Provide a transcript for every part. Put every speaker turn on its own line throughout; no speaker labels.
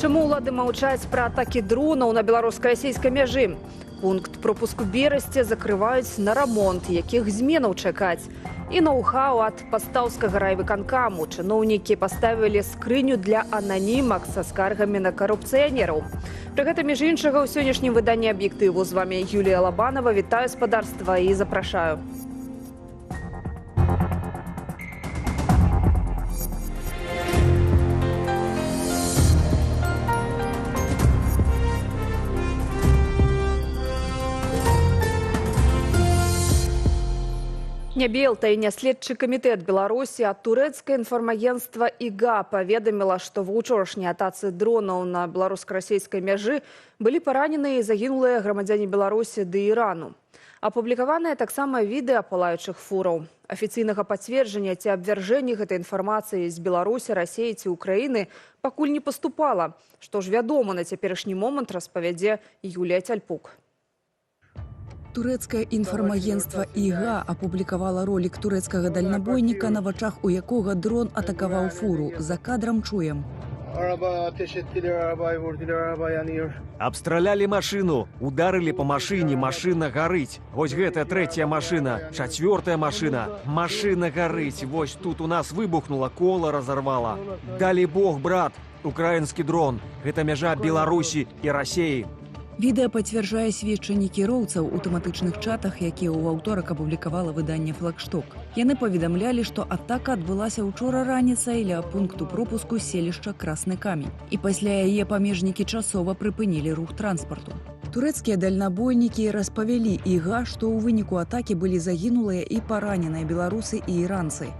Чаму ўлады маўчаць пра атакі дронаў на беларуска-расійскай мяжы? Пункт пропуску Берасці закрываюць на рамонт, якіх зменаў чакаць. І ноу-хау ад пастаўскага райвыканкаму. Чыноўнікі паставілі скрыню для ананімак са скаргамі на карупцыянераў. Пры гэтым, між іншага, у сённяшнім выданні «Аб'ектыву» з вамі Юлія Лабанова. Вітаю спадарства і запрашаю. Не Белта і няследчы камітэт Беларусі ад турэцкае інфармагенцтва ІГА паведаміла, што ва ўчорашняй атацы дронаў на беларуска-расійскай мяжы былі параненыя і загінулыя грамадзяне Беларусі ды Ірану. Апублікаванае таксама відэа палаючых фураў. Афіцыйнага пацверджання ці абвяржэння гэтай інфармацыі з Беларусі, Расіі ці Украіны пакуль не паступала. Што ж вядома на цяперашні момант, распавядзе Юлія Тяльпук.
Турэцкае інфармагенцтва ІГА апублікавала ролік турэцкага дальнабойніка, на вачах у якога дрон атакаваў фуру. За кадрам чуем.
Абстралялі машыну, ударылі па машыне, машына гарыць. Вось гэта трэцяя машына, чацвёртая машына. Машына гарыць, вось тут у нас выбухнула, кола разорвала. Далі Бог, брат, украінскі дрон. Гэта мяжа Беларусі і Расіі.
Відэа пацвярджае сведчанні кіроўцаў у тэматычных чатах, якія ў аўторак апублікавала выданне «Флагшток». Яны паведамлялі, што атака адбылася ўчора раніцай ля пункту пропуску селішча Красны камень. І пасля яе памежнікі часова прыпынілі рух транспарту. Турэцкія дальнабойнікі распавялі ІГА, што ў выніку атакі былі загінулыя і параненыя беларусы і іранцы.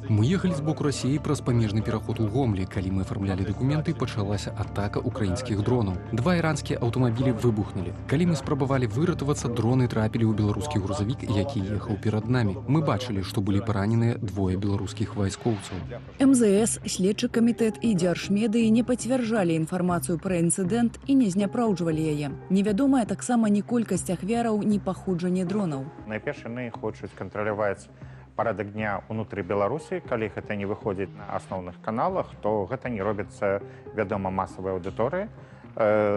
Мы ехали з боку России праз памежны пераход у Гомлі. Калі мы аформлялі документы, пачалася атака украінскіх дронаў. Два іранскія аўтамабілі выбухнулі. Калі мы спрабавалі выратавацца, дроны трапілі ў беларускі грузавік, які ехаў перад намі. Мы бачылі, што былі параненыя двое беларускіх вайскоўцаў.
МЗС, следчы камітэт і дзяржмедыі не пацвярджалі інфармацыю пра інцыдэнт і не зняпраўджвалі яе. Невядомая таксама ні колькасць ахвяраў, ні паходжанне дронаў.
Найперш яны хочуць кантраляваць парадак дня ўнутры Беларусі. Калі гэта не выходзіць на асноўных каналах, то гэта не робіцца, вядома, масавай аўдыторыі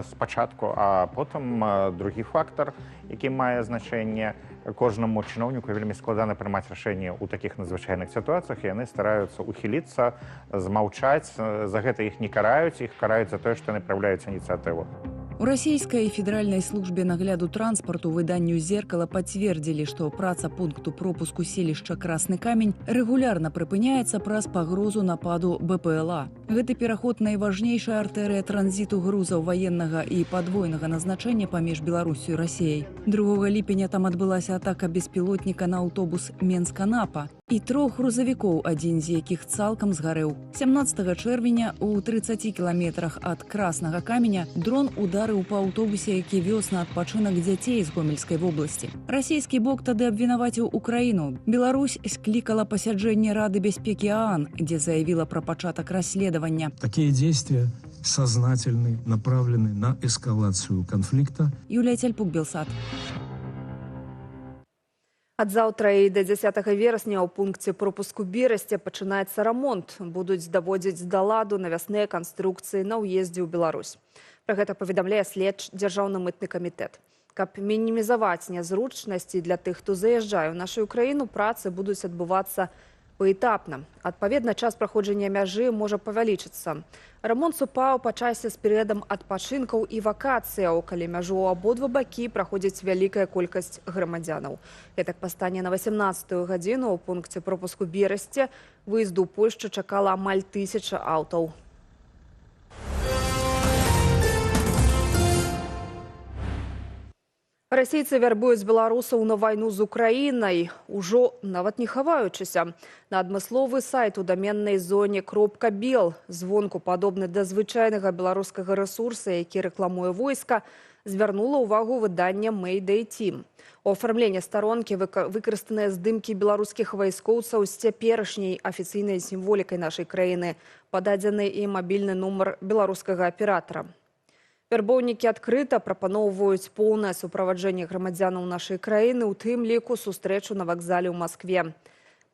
спачатку, а потым другі фактар, які мае значэнне. Кожнаму чыноўніку вельмі складана прымаць рашэнне ў такіх надзвычайных сітуацыях, і яны стараюцца ухіліцца, змаўчаць, за гэта іх не караюць, іх караюць за тое, што яны праяўляюць ініцыятыву.
У расійскай федэральнай службе нагляду транспарту выданню «Зеркала» пацвердзілі, што праца пункту пропуску селішча Красны камень рэгулярна прыпыняецца праз пагрозу нападу БПЛА. Гэты пераход найважнейшая артэрыя транзіту грузаў ваеннага і падвойнага назначэння паміж Беларусю і Расіяй. 2 ліпеня там адбылася атака беспілотніка на аўтобус Менска-Напа і 3 грузавікоў, адзін з якіх цалкам згарэў. 17 чэрвеня у 30 кіламетрах ад Краснага каменя дрон ударыў па аўтобусе, які вёз на адпачынак дзяцей з Гомельскай вобласці. Расійскі бок тады абвінаваціў Украіну. Беларусь склікала пасяджэнне Рады бяспекі ААН, дзе заявіла пра пачатак расследавання.
Такие действия сознательны, направлены на эскалацию конфликта.
Юлія Тяльпук, Белсат.
Ад заўтра і да 10 верасня ў пункце пропуску Берасці пачынаецца рамонт. Будуць даводзіць да ладу навясныя канструкцыі на ўездзе ў Беларусь. Пра гэта паведамляе дзяржаўны мытны камітэт. Каб мінімізаваць нязручнасці для тых, хто заязджае ў нашу краіну, працы будуць адбывацца паэтапна. Адпаведна, час праходжання мяжы можа павялічыцца. Рамонт супаў па часе з перыядам адпачынкаў і вакацыяў, калі мяжу ў абодва бакі праходзіць вялікая колькасць грамадзянаў. Гэтак па стане на 18-ю гадзіну ў пункце пропуску Берасці выезду ў Польшчу чакала амаль 1000 аўтаў. Расійцы вярбуюць беларусаў на вайну з Украінай, ужо нават не хаваючыся. На адмысловы сайт у даменнай зоне .бел, звонку падобны да звычайнага беларускага рэсурса, які рэкламуе войска, звярнула ўвагу выдання Mayday Team. У афармленні старонкі выкарыстаныя здымкі беларускіх вайскоўцаў з цяперашняй афіцыйнай сімволікай нашай краіны, пададзены і мабільны нумар беларускага аператара. Вярбоўнікі адкрыта прапаноўваюць поўнае суправаджэнне грамадзянаў нашай краіны, у тым ліку сустрэчу на вакзале ў Маскве.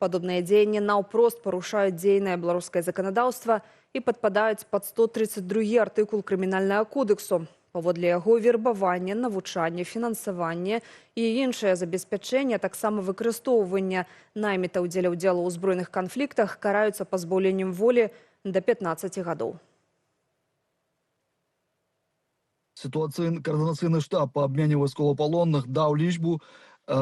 Падобныя дзеянні наўпрост парушаюць дзейнае беларускае заканадаўства і падпадаюць пад 132 артыкул крымінальнага кодексу. Паводле яго вербаванне, навучанне, фінансаванне і іншае забеспячэнне, таксама выкарыстоўванне наймітаў дзеля ўдзелу ў збройных канфліктах караюцца пазбаўленнем волі да 15 гадоў.
Координаційний штаб по обмену військовополонних дав лічбу,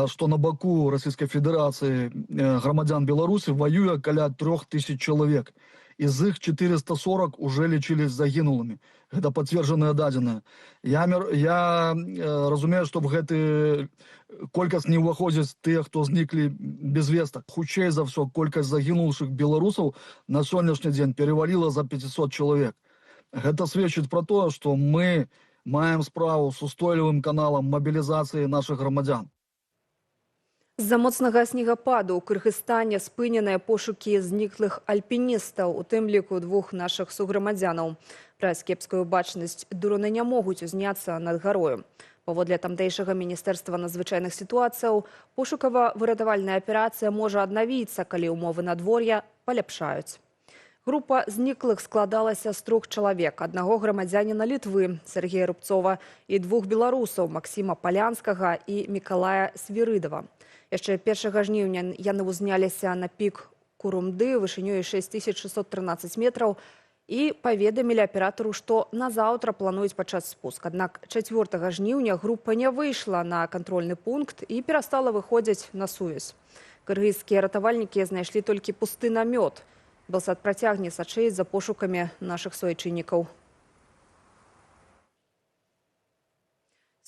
що на боку Російської Федерації громадян Білорусі воює каля 3000 чоловік. Из их 440 уже лечились загинулыми. Это подтвержденные данные. Я разумею, что в гэты колькасць не ўваходзяць тыя, хто зніклі без вестак. Хутчэй за все, колькасць загінуўшых беларусаў на сённяшні дзень перевалила за 500 чалавек. Гэта сведчыць про то, што мы маем справу з устойлівым каналам мабілізацыі нашых грамадзян.
З-за моцнага снегападу ў Кыргызстане спыненыя пошукі зніклых альпіністаў, у тым ліку 2 нашых суграмадзянаў. Праз кепскую бачнасць дроны не могуць узняцца над гарою. Паводле тамтэйшага міністэрства надзвычайных сітуацыяў, пошукава-выратавальная аперацыя можа аднавіцца, калі ўмовы надвор'я паляпшаюць. Група зніклых складалася з 3 чалавек, аднаго грамадзяніна Літвы, Сергея Рубцова, і 2 беларусаў, Максіма Палянскага і Мікалая Свірыдава. Яшчэ 1 жніўня яны ўзняліся на пік Курумды вышынёй 6613 метраў і паведамілі аператару, што назаўтра плануюць пачаць спуск. Аднак 4 жніўня група не выйшла на кантрольны пункт і перастала выходзіць на сувязь. Кыргызскія ратавальнікі знайшлі толькі пусты намёт. Белсат працягне сачыць за пошукамі нашых суайчыннікаў.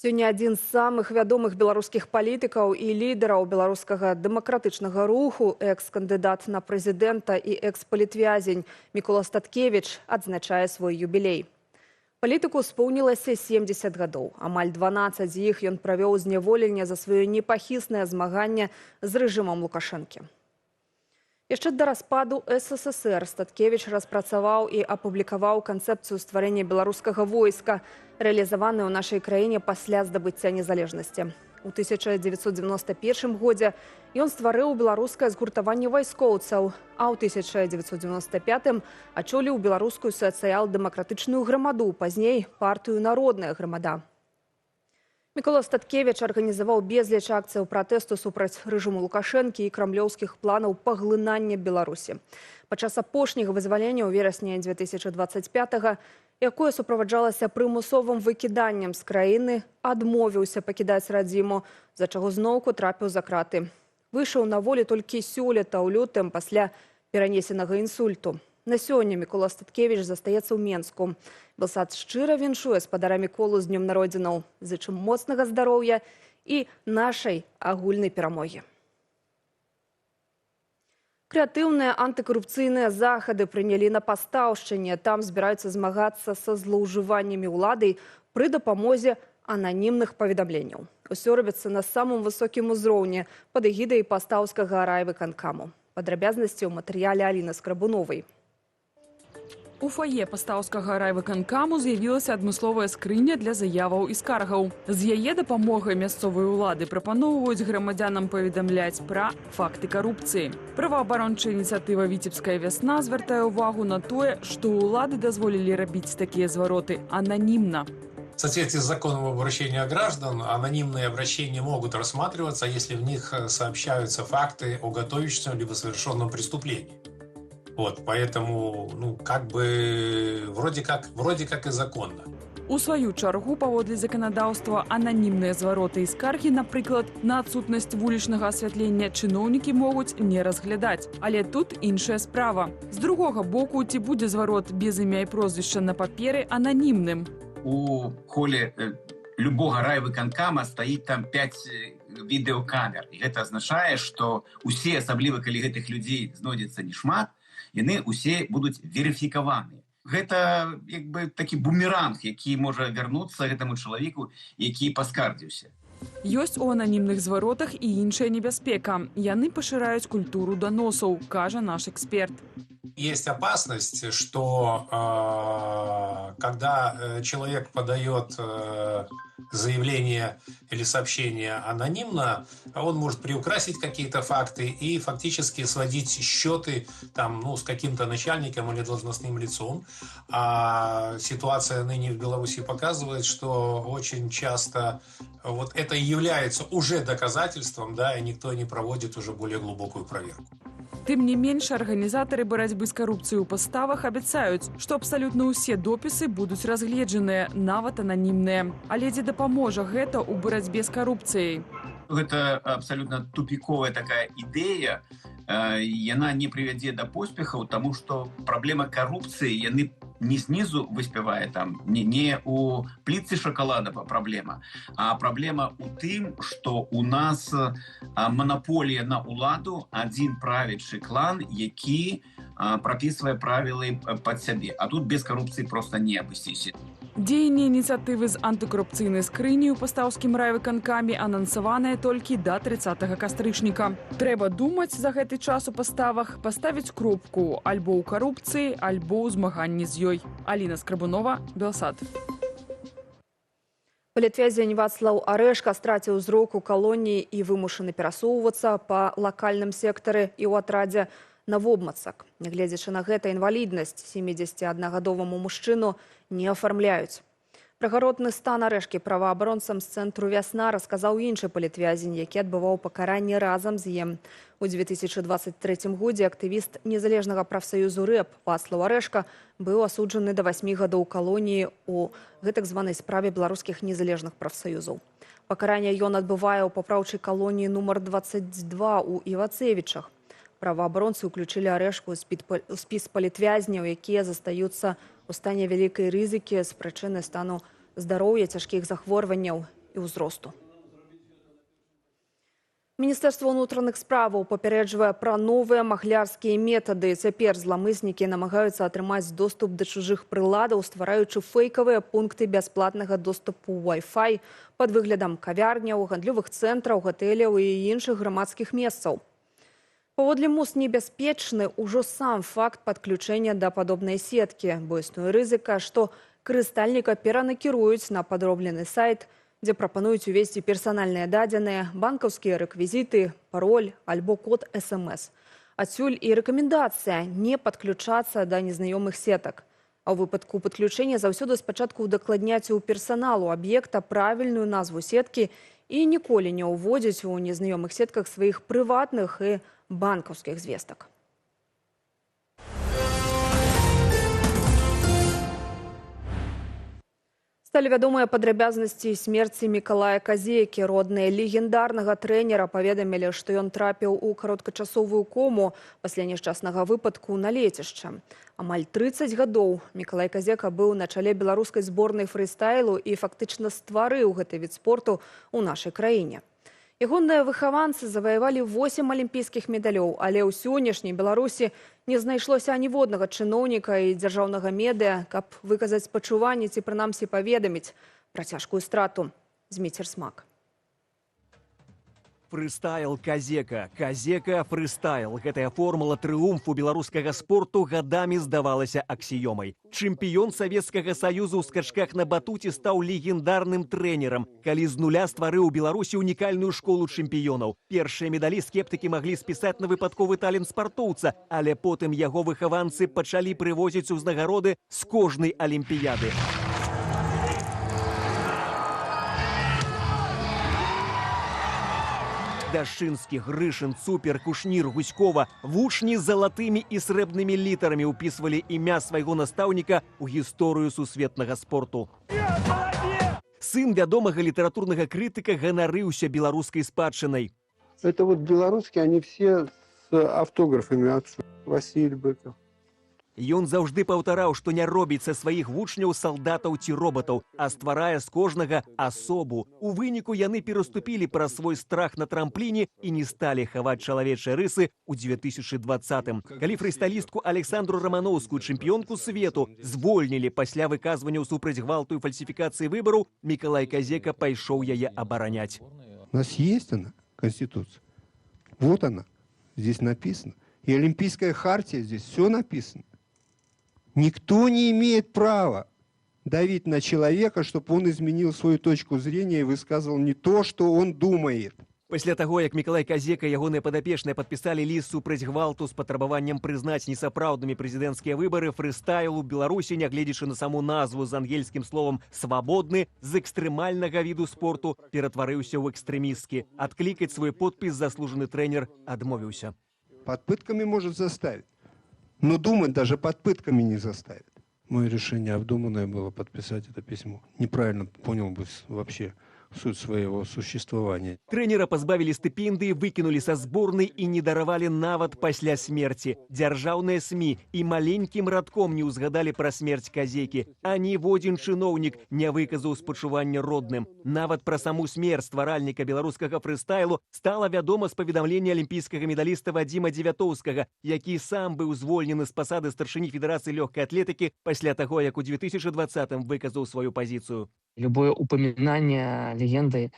Сёння адзін з самых вядомых беларускіх палітыкаў і лідараў беларускага дэмакратычнага руху, экс-кандыдат на прэзідэнта і экс-палітвязень Мікола Статкевіч адзначае свой юбілей. Палітыку споўнілася 70 гадоў. Амаль 12 з іх ён правёў зняволенне за сваё непахіснае змаганне з рэжымам Лукашэнкі. Яшчэ да распаду СССР Статкевіч распрацаваў і апублікаваў канцэпцыю стварэння беларускага войска, рэалізаваную ў нашай краіне пасля здабыцця незалежнасці. У 1991 годзе ён стварыў беларускае згуртаванне вайскоўцаў, а ў 1995 ачоліў беларускую сацыял-дэмакратычную грамаду, пазней партыю «Народная грамада». Мікола Статкевіч арганізаваў безліч акцыяў пратэсту супраць рэжыму Лукашэнкі і крамлёўскіх планаў паглынання Беларусі. Падчас апошняга вызвалення ў верасні 2025-го, якое суправаджалася прымусовым выкіданнем з краіны, адмовіўся пакідаць радзіму, за чаго зноўку трапіў за краты. Выйшаў на волю толькі сёлета ў лютым пасля перанесенага інсульту. На сёння Мікола Статкевіч застаецца ў Менску. Белсат шчыра віншуе спадара Міколу з днём народзінаў, зычым моцнага здароўя і нашай агульнай перамогі. Крэатыўныя антыкарупцыйныя захады прынялі на Пастаўшчыне. Там збіраюцца змагацца са злоўжываннямі ўлады пры дапамозе ананімных паведамленняў. Усё робіцца на самым высокім узроўні пад эгідай пастаўскага райвыканкаму. Падрабязнасці ў матэрыяле Аліны Скрабуновай.
У фае пастаўскага райвыканкаму з'явілася адмысловая скрыня для заяваў і скаргаў. З яе дапамогай мясцовыя ўлады прапаноўваюць грамадзянам паведамляць пра факты карупцыі. Праваабарончая ініцыятыва «Віцебская вясна» звяртае ўвагу на тое, што ўлады дазволілі рабіць такія звароты ананімна.
В соответствии с законом об обращении граждан, анонимные обращения могут рассматриваться, если в них сообщаются факты о готовящемся либо совершенном преступлении. Вот, поэтому, вроде как и законно.
У сваю чаргу, паводле заканадаўства, ананімныя звароты і скаргі, напрыклад, на адсутнасць вулічнага асвятлення чыноўнікі могуць не разглядаць. Але тут іншая справа. З другога боку, ці будзе зварот без імя і прозвішча на паперы ананімным?
У холе любого райвыканкама стаіць там 5 відэокамер. І гэта азначае, што усе, асабліва калі гэтых людзей знойдзецца нешмат, яны усе будуць верыфікаваны. Гэта такі бумеранг, які можа вярнуцца гэтаму чалавеку, які паскардзіўся.
Ёсць у ананімных зваротах і іншая небяспека. Яны пашыраюць культуру даносаў, кажа наш эксперт.
Есть опасность, что когда человек подает заявление или сообщение анонимно, он может приукрасить какие-то факты и фактически сводить счеты там, ну, с каким-то начальником или должностным лицом. А ситуация ныне в Беларуси показывает, что очень часто вот это и является уже доказательством, да, и никто не проводит уже более глубокую проверку.
Тым не менш, арганізатары барацьбы з карупцыяй у паставах абяцаюць, што абсалютна ўсе допісы будуць разгледжаныя, нават ананімныя. Але ці дапаможа гэта ў барацьбе з карупцыяй?
Гэта абсалютна тупіковая такая ідэя. Яна не прывядзе да поспехаў, таму што праблема карупцыі яны не знізу выспявае там, не у плітцы шакалада праблема, а праблема у тым, што у нас манаполія на ўладу, адзін правячы клан, які прапісвае правілы пад сябе. А тут без карупцыі проста не абысціся.
Дзеянне ініцыятывы з антыкарупцыйнай скрыні ў пастаўскім райвыканкаме анансаванае толькі да 30 кастрычніка. Трэба думаць за гэты час у паставах, паставіць кропку альбо ў карупцыі, альбо ў змаганні з ёй. Аліна Скрабунова, Белсад.
Палітвязень Вацлаў Арэшка страціў зрок у калоніі і вымушаны перасоўвацца па лакальным сектары і ў атрадзе Навобмацак. Нягледзячы на гэта, інваліднасць 71-гадоваму мужчыну не афармляюць. Пра гаротны стан Арэшкі праваабаронцам з цэнтру «Вясна» расказаў іншы палітвязень, які адбываў пакаранне разам з ім. У 2023 годзе актывіст незалежнага прафсаюзу РЭП Вацлаў Арэшка быў асуджаны да 8 гадоў калоніі ў гэтак званай справе беларускіх незалежных прафсаюзаў. Пакаранне ён адбывае ў папраўчай калоніі нумар 22 ў Івацевічах. Праваабаронцы ўключылі Арэшку ў спіс палітвязняў, якія застаюцца у стане вялікай рызыкі з прычыны стану здароўя, цяжкіх захворванняў і ўзросту. Міністэрства ўнутраных справаў папярэджвае пра новыя махлярскія метады. Цяпер зламыснікі намагаюцца атрымаць доступ да чужых прыладаў, ствараючы фэйкавыя пункты бясплатнага доступу Wi-Fi пад выглядам кавярняў, гандлёвых цэнтраў, гэтэляў і іншых грамадскіх месцаў. Паводле МУС небяспечны ўжо сам факт падключэння да падобнай сеткі, бо існуе рызыка, што карыстальніка перанакіруюць на падроблены сайт, дзе прапануюць увесці персанальныя дадзеныя, банкаўскія рэквізіты, пароль альбо код СМС. Адсюль і рэкамендацыя не падключацца да незнаёмых сетак. А ў выпадку падключэння заўсёды спачатку удакладняць у персаналу аб'екта правільную назву сеткі і ніколі не ўводзіць у незнаёмых сетках сваіх прыватных і банкаўскіх звестак. Сталі вядомыя падрабязнасці смерці Мікалая Казейкі. Родныя легендарнага трэнера паведамілі, што ён трапіў у кароткачасовую кому пасля няшчаснага выпадку на лецішча. Амаль 30 гадоў Мікалай Казека быў на чале беларускай зборнай фрыстайлу і фактычна стварыў гэты від спорту ў нашай краіне. Ягоныя выхаванцы заваявалі 8 алімпійскіх медалёў, але ў сённяшняй Беларусі не знайшлося аніводнага чыноўніка і дзяржаўнага медыа, каб выказаць спачуванне ці прынамсі паведаміць пра цяжкую страту. Зміцер Смак.
Фрыстайл Казека. Казека фрыстайл. Гэтая формула трыумфу беларускага спорту гадамі здавалася аксіёмай. Чэмпіён Савецкага Саюзу ў скачках на батуце стаў легендарным трэнерам, калі з нуля стварыў у Беларусі унікальную школу чэмпіёнаў. Першыя медалі скептыкі маглі спісаць на выпадковы талент спартоўца, але потым яго выхаванцы пачалі прывозіць узнагароды з кожнай алімпіяды. Дашчынскі, Грышын, Цупер, Кушнір, Гуськова вучні з залатымі і срэбнымі літарамі ўпісвалі імя свайго настаўніка ў гісторыю сусветнага спорту. Сын вядомага літаратурнага крытыка ганарыўся беларускай спадчынай.
Это вот белорусские, они все с автографами отца. Василий Быков.
Ён заўжды паўтараў, што не робіць са сваіх вучняў салдатаў ці робатаў, а стварае з кожнага асобу. У выніку яны пераступілі праз свой страх на трампліне і не сталі хаваць чалавечыя рысы ў 2020-м. Калі фрыстайлістку Александру Рамановскую, чэмпіёнку свету, звольнілі пасля выказванняў супраць гвалту і фальсіфікацыі выбараў, Мікалай Казека пайшоў яе абараняць.
У нас есть она, Конституция. Вот она, здесь написано. И Олимпийская хартия, здесь все написано. Никто не имеет права давить на человека, чтобы он изменил свою точку зрения и высказывал не то, что он думает.
Пасля таго, як Мікалай Казека і ягоныя падапечныя падпісалі ліст супраць гвалту з патрабаваннем прызнаць несапраўднымі прэзідэнцкія выбары, фрыстайл у Беларусі, нягледзячы на саму назву з ангельскім словам «свабодны», з экстрэмальнага віду спорту ператварыўся ў экстрэмісткі. Адклікаць свой подпіс заслужаны трэнер адмовіўся.
Под пытками может заставить, но думать даже под пытками не заставит. Мое решение обдуманное было подписать это письмо. Неправильно понял бы вообще суть своего существования.
Трэнера пазбавілі стыпендыі, выкінулі са зборнай і не даравалі нават пасля смерці. Дзяржаўныя СМІ і маленькім радком не ўзгадалі пра смерць Казекі. А ніводзін чыноўнік не выказаў спачування родным. Нават пра саму смерць стваральніка беларускага фрыстайлу стала вядома з паведамлення алімпійскага медаліста Вадзіма Дзевятоўскага, які сам быў звольнены з пасады старшыні Федэрацыі лёгкай атлетыкі пасля таго, як у 2020-м выказаў сваю пазіцыю.
Любое упоминание легенды,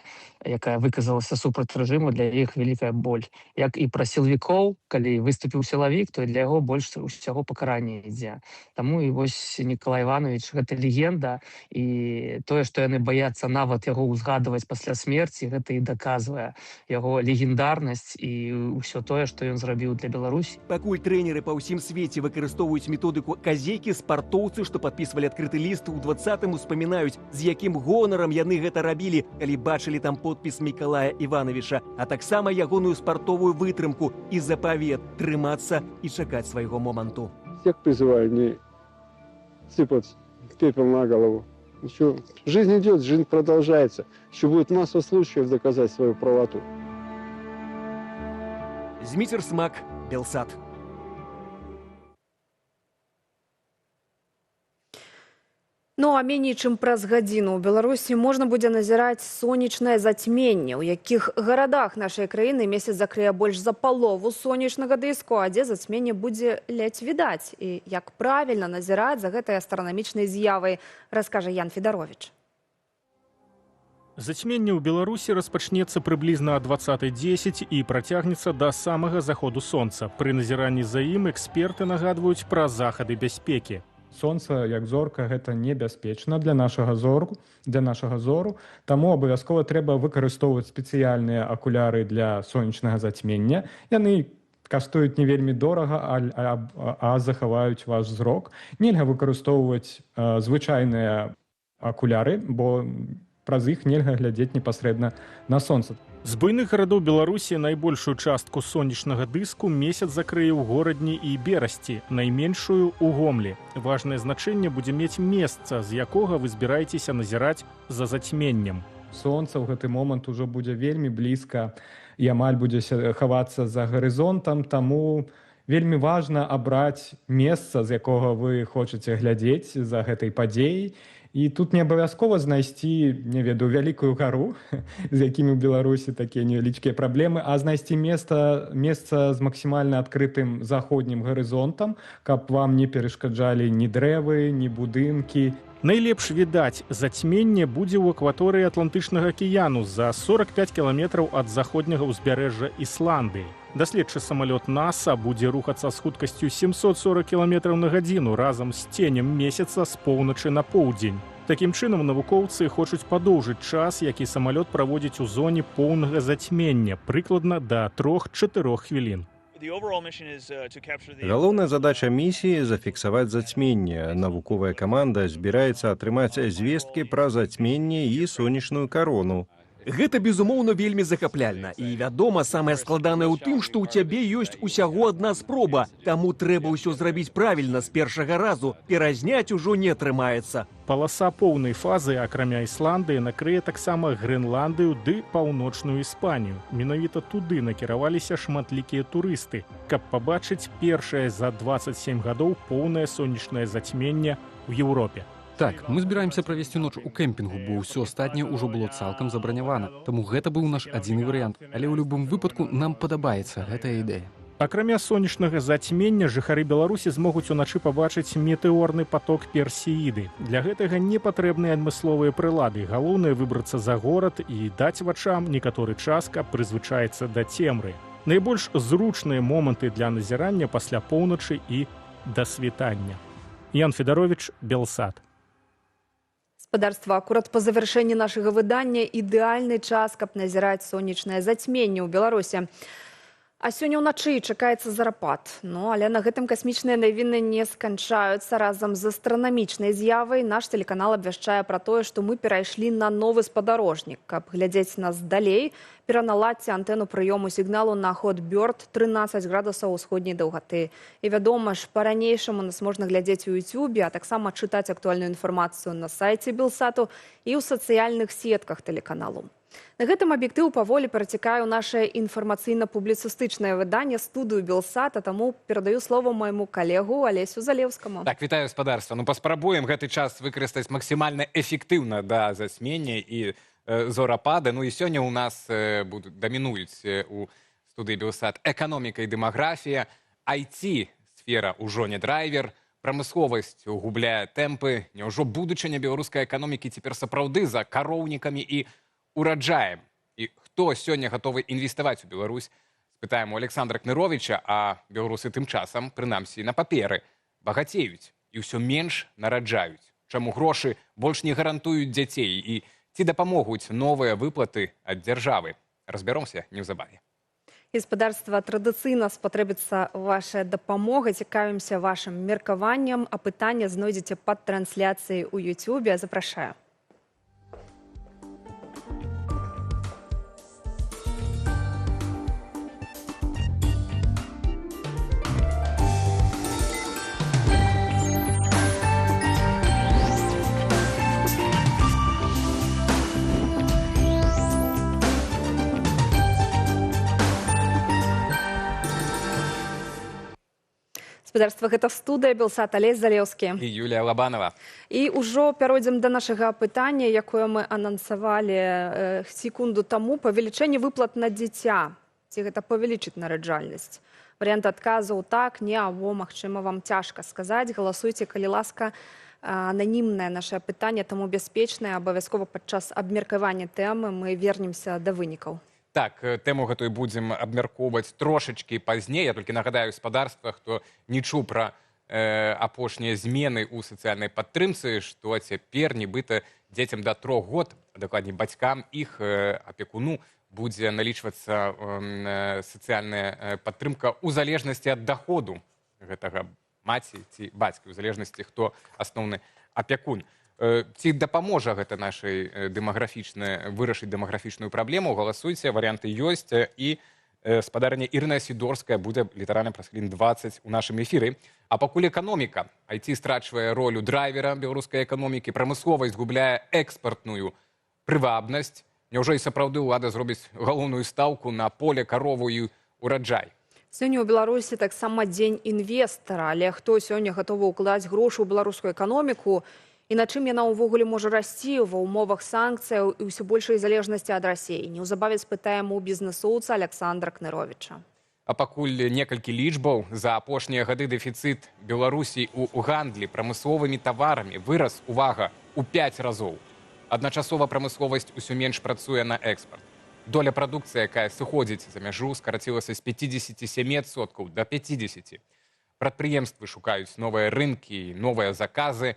якая выказалася супраць рэжыму, для іх вялікая боль. Як і пра сілавікоў, калі выступіў сілавік, то для яго больш усяго пакарання ідзе. Таму і вось Мікалай Іванович гэта легенда, і тое, што яны баяцца нават яго ўзгадваць пасля смерці, гэта і даказвае яго легендарнасць і ўсё тое, што ён зрабіў для Беларусі.
Пакуль трэнеры па ўсім свеце выкарыстоўваюць методыку Казекі, спартоўцы, што падпісвалі адкрыты ліст у 20-м, успамінаюць, з якім гонарам яны гэта рабілі, калі бачылі там подпіс Мікалая Івановича, а таксама ягоную спартовую вытрымку і запавет трымацца і чакаць свайго моманту.
Всех призываю не сыпать пепел на голову. Еще жизнь идет, жизнь продолжается. Еще будет масса случаев доказать свою правоту.
Зміцер Смак, Белсат.
Ну а меней чым праз гадзіну ў Беларусі можна будзе назіраць сонечнае зацьменне, у якіх гарадах нашай краіны месяц закрые больш за палову сонечнага дыску, а дзе зацьменне будзе ледзь відаць. І як правільна назіраць за гэтай астранамічнай з'явай, раскажа Ян Федарович.
Зацьменне ў Беларусі распачнецца прыблізна о 20:10 і працягнецца да самага заходу сонца. Пры назіранні за ім эксперты нагадваюць пра захады бяспекі.
Сонца, як зорка, гэта небяспечна для нашага зору, таму абавязкова трэба выкарыстоўваць спецыяльныя акуляры для сонечнага зацьмення. Яны каштуюць не вельмі дорага, а захаваюць ваш зрок. Нельга выкарыстоўваць звычайныя акуляры, бо праз іх нельга глядзець непасрэдна на сонца.
З буйных гарадоў Беларусі найбольшую частку сонечнага дыску месяц закрые ў горадні і Берасці, найменшую ў Гомлі. Важнае значэнне будзе мець месца, з якога вы збіраецеся назіраць за зацьменнем.
Сонца ў гэты момант ужо будзе вельмі блізка і амаль будзе хавацца за гарызонтам, таму вельмі важна абраць месца, з якога вы хочаце глядзець за гэтай падзеяй. І тут не абавязкова знайсці, не ведаю, вялікую гару, з якімі ў Беларусі такія невялічкія праблемы, а знайсці месца з максімальна адкрытым заходнім гарызонтам, каб вам не перашкаджалі ні дрэвы, ні будынкі.
Найлепш відаць зацьменне будзе ў акваторыі Атлантычнага акіяну за 45 кіламетраў ад заходняга ўзбярэжжа Ісландыі. Даследчы самалёт НАСА будзе рухацца з хуткасцю 740 км на гадзіну разам з ценем месяца з поўначы на поўдзень. Такім чынам навукоўцы хочуць падоўжыць час, які самалёт праводзіць у зоне поўнага зацьмення, прыкладна да 3-4 хвілін.
Галоўная задача місіі – зафіксаваць зацьменне. Навуковая каманда збіраецца атрымаць звесткі пра зацьменне і сонечную карону.
Гэта, безумоўна, вельмі захапляльна. І, вядома, самае складанае ў тым, што ў цябе ёсць усяго адна спроба. Таму трэба ўсё зрабіць правільна з першага разу. Перазняць ужо не атрымаецца.
Паласа поўнай фазы, акрамя Ісландыі, накрые таксама Грэнландыю ды паўночную Іспанію. Менавіта туды накіраваліся шматлікія турысты, каб пабачыць першае за 27 гадоў поўнае сонечнае зацьменне ў Еўропе.
Так, мы збіраемся правесці ноч у кемпінгу, бо ўсё астатняе ўжо было цалкам забранявана. Таму гэта быў наш адзіны варыянт. Але ў любым выпадку нам падабаецца гэтая ідэя.
Акрамя сонечнага зацьмення, жыхары Беларусі змогуць уначы пабачыць метэорны паток Персеіды. Для гэтага не патрэбныя адмысловыя прылады. Галоўнае выбрацца за горад і даць вачам некаторы час, каб прызвычаіцца да цемры. Найбольш зручныя моманты для назірання пасля поўначы і да світання. Ян Федарович, Белсат.
Гаспадарства, акурат па завяршэнні нашага выдання ідэальны час, каб назіраць сонечнае зацьменне ў Беларусі. А сёння ўначы чакаецца зарапад. Ну, але на гэтым касмічныя навіны не сканчаюцца. Разам з астранамічнай з'явай наш тэлеканал абвяшчае пра тое, што мы перайшлі на новы спадарожнік. Каб глядзець нас далей, пераналадзьце антэну прыёму сігналу на ход Бёрд 13 градусаў усходняй даўгаты. І вядома ж, па-ранейшаму нас можна глядзець у Ютубе, а таксама чытаць актуальную інфармацыю на сайце Белсату і ў сацыяльных сетках тэлеканалу. На гэтым аб'ектыў паволі перацікае ў нашае інфармацыйна-публіцыстычнае выданне студыю Белсата, таму перадаю слово майму калегу Алесю Залеўскаму.
Так, вітаю, гаспадарства. Ну, паспрабуем гэты час выкарыстаць максімальна эфектыўна да зацьмення і зорапада. Ну і сёння ў нас дамінуюць у студыі Белсат эканоміка і дэмаграфія, IT-сфера ўжо не драйвер, прамысловасць губляе тэмпы. Няўжо будучыня беларускай эканомікі цяпер сапраўды за кароўнікамі і ураджаем. І хто сёння гатовы інвеставаць у Беларусь? Спытаем у Александра Кныровіча, а беларусы тым часам, прынамсі на паперы, багацеюць і ўсё менш нараджаюць. Чаму грошы больш не гарантуюць дзяцей і ці дапамогуць новыя выплаты ад дзяржавы? Разбяромся неўзабаве.
Гаспадарства, традыцыйна спатрэбіцца ваша дапамога, цікавімся вашым меркаваннем, а пытанне знойдзеце пад трансляцыяй у Ютубе. Запрашаю. Гаспадарства, гэта студыя Белсат, Алесь Залеўскі.
І Юлія Лабанова.
І ўжо пяройдзем да нашага пытання, якое мы анансавалі секунду таму. Павелічэнне выплат на дзіця. Ці гэта павялічыць нараджальнасць? Варыянт адказаў так, не, або, магчыма, вам цяжка сказаць. Галасуйце, калі ласка, ананімнае нашае пытанне, таму бяспечнае. Абавязкова падчас абмеркавання тэмы мы вернемся да вынікаў.
Так, тэму гэтую будзем абмяркоўваць трошачкі пазней. Я толькі нагадаю гаспадарства, хто не чуў пра апошнія змены ў сацыяльнай падтрымцы, што цяпер нібыта дзецям да 3 год, а дакладней бацькам іх апекуну, будзе налічвацца сацыяльная падтрымка ў залежнасці ад даходу гэтага маці ці бацькі, у залежнасці, хто асноўны апекун. Ці дапаможа гэта нашай вырашыць дэмаграфічную праблему? Галасуйце, варыянты ёсць. І спадарня Ірына Сідорская будзе літаральна праз хвілін 20 у нашым эфіры. А пакуль эканоміка. IT страчвае ролю драйвера беларускай эканомікі, прамысловасць губляе экспартную прывабнасць. Няўжо і сапраўды ўлада зробіць галоўную стаўку на поле, карову і ураджай?
Сёння ў Беларусі таксама дзень інвестара, але хто сёння гатовы ўкладаць грошы ў беларускую эканоміку, і на чым яна ўвогуле можа расці ва ўмовах санкцыяў і ўсё большай залежнасці ад Расіі? Неўзабаве спытаем у бізнэсоўца Александра Кныровіча.
А пакуль некалькі лічбаў. За апошнія гады дэфіцыт Беларусі ў гандлі прамысловымі таварамі вырас, увага, у 5 разоў. Адначасова прамысловасць усё менш працуе на экспарт. Доля прадукцыі, якая сыходзіць за мяжу, скарацілася з 57% да 50%. Прадпрыемствы шукаюць новыя рынкі, новыя заказы.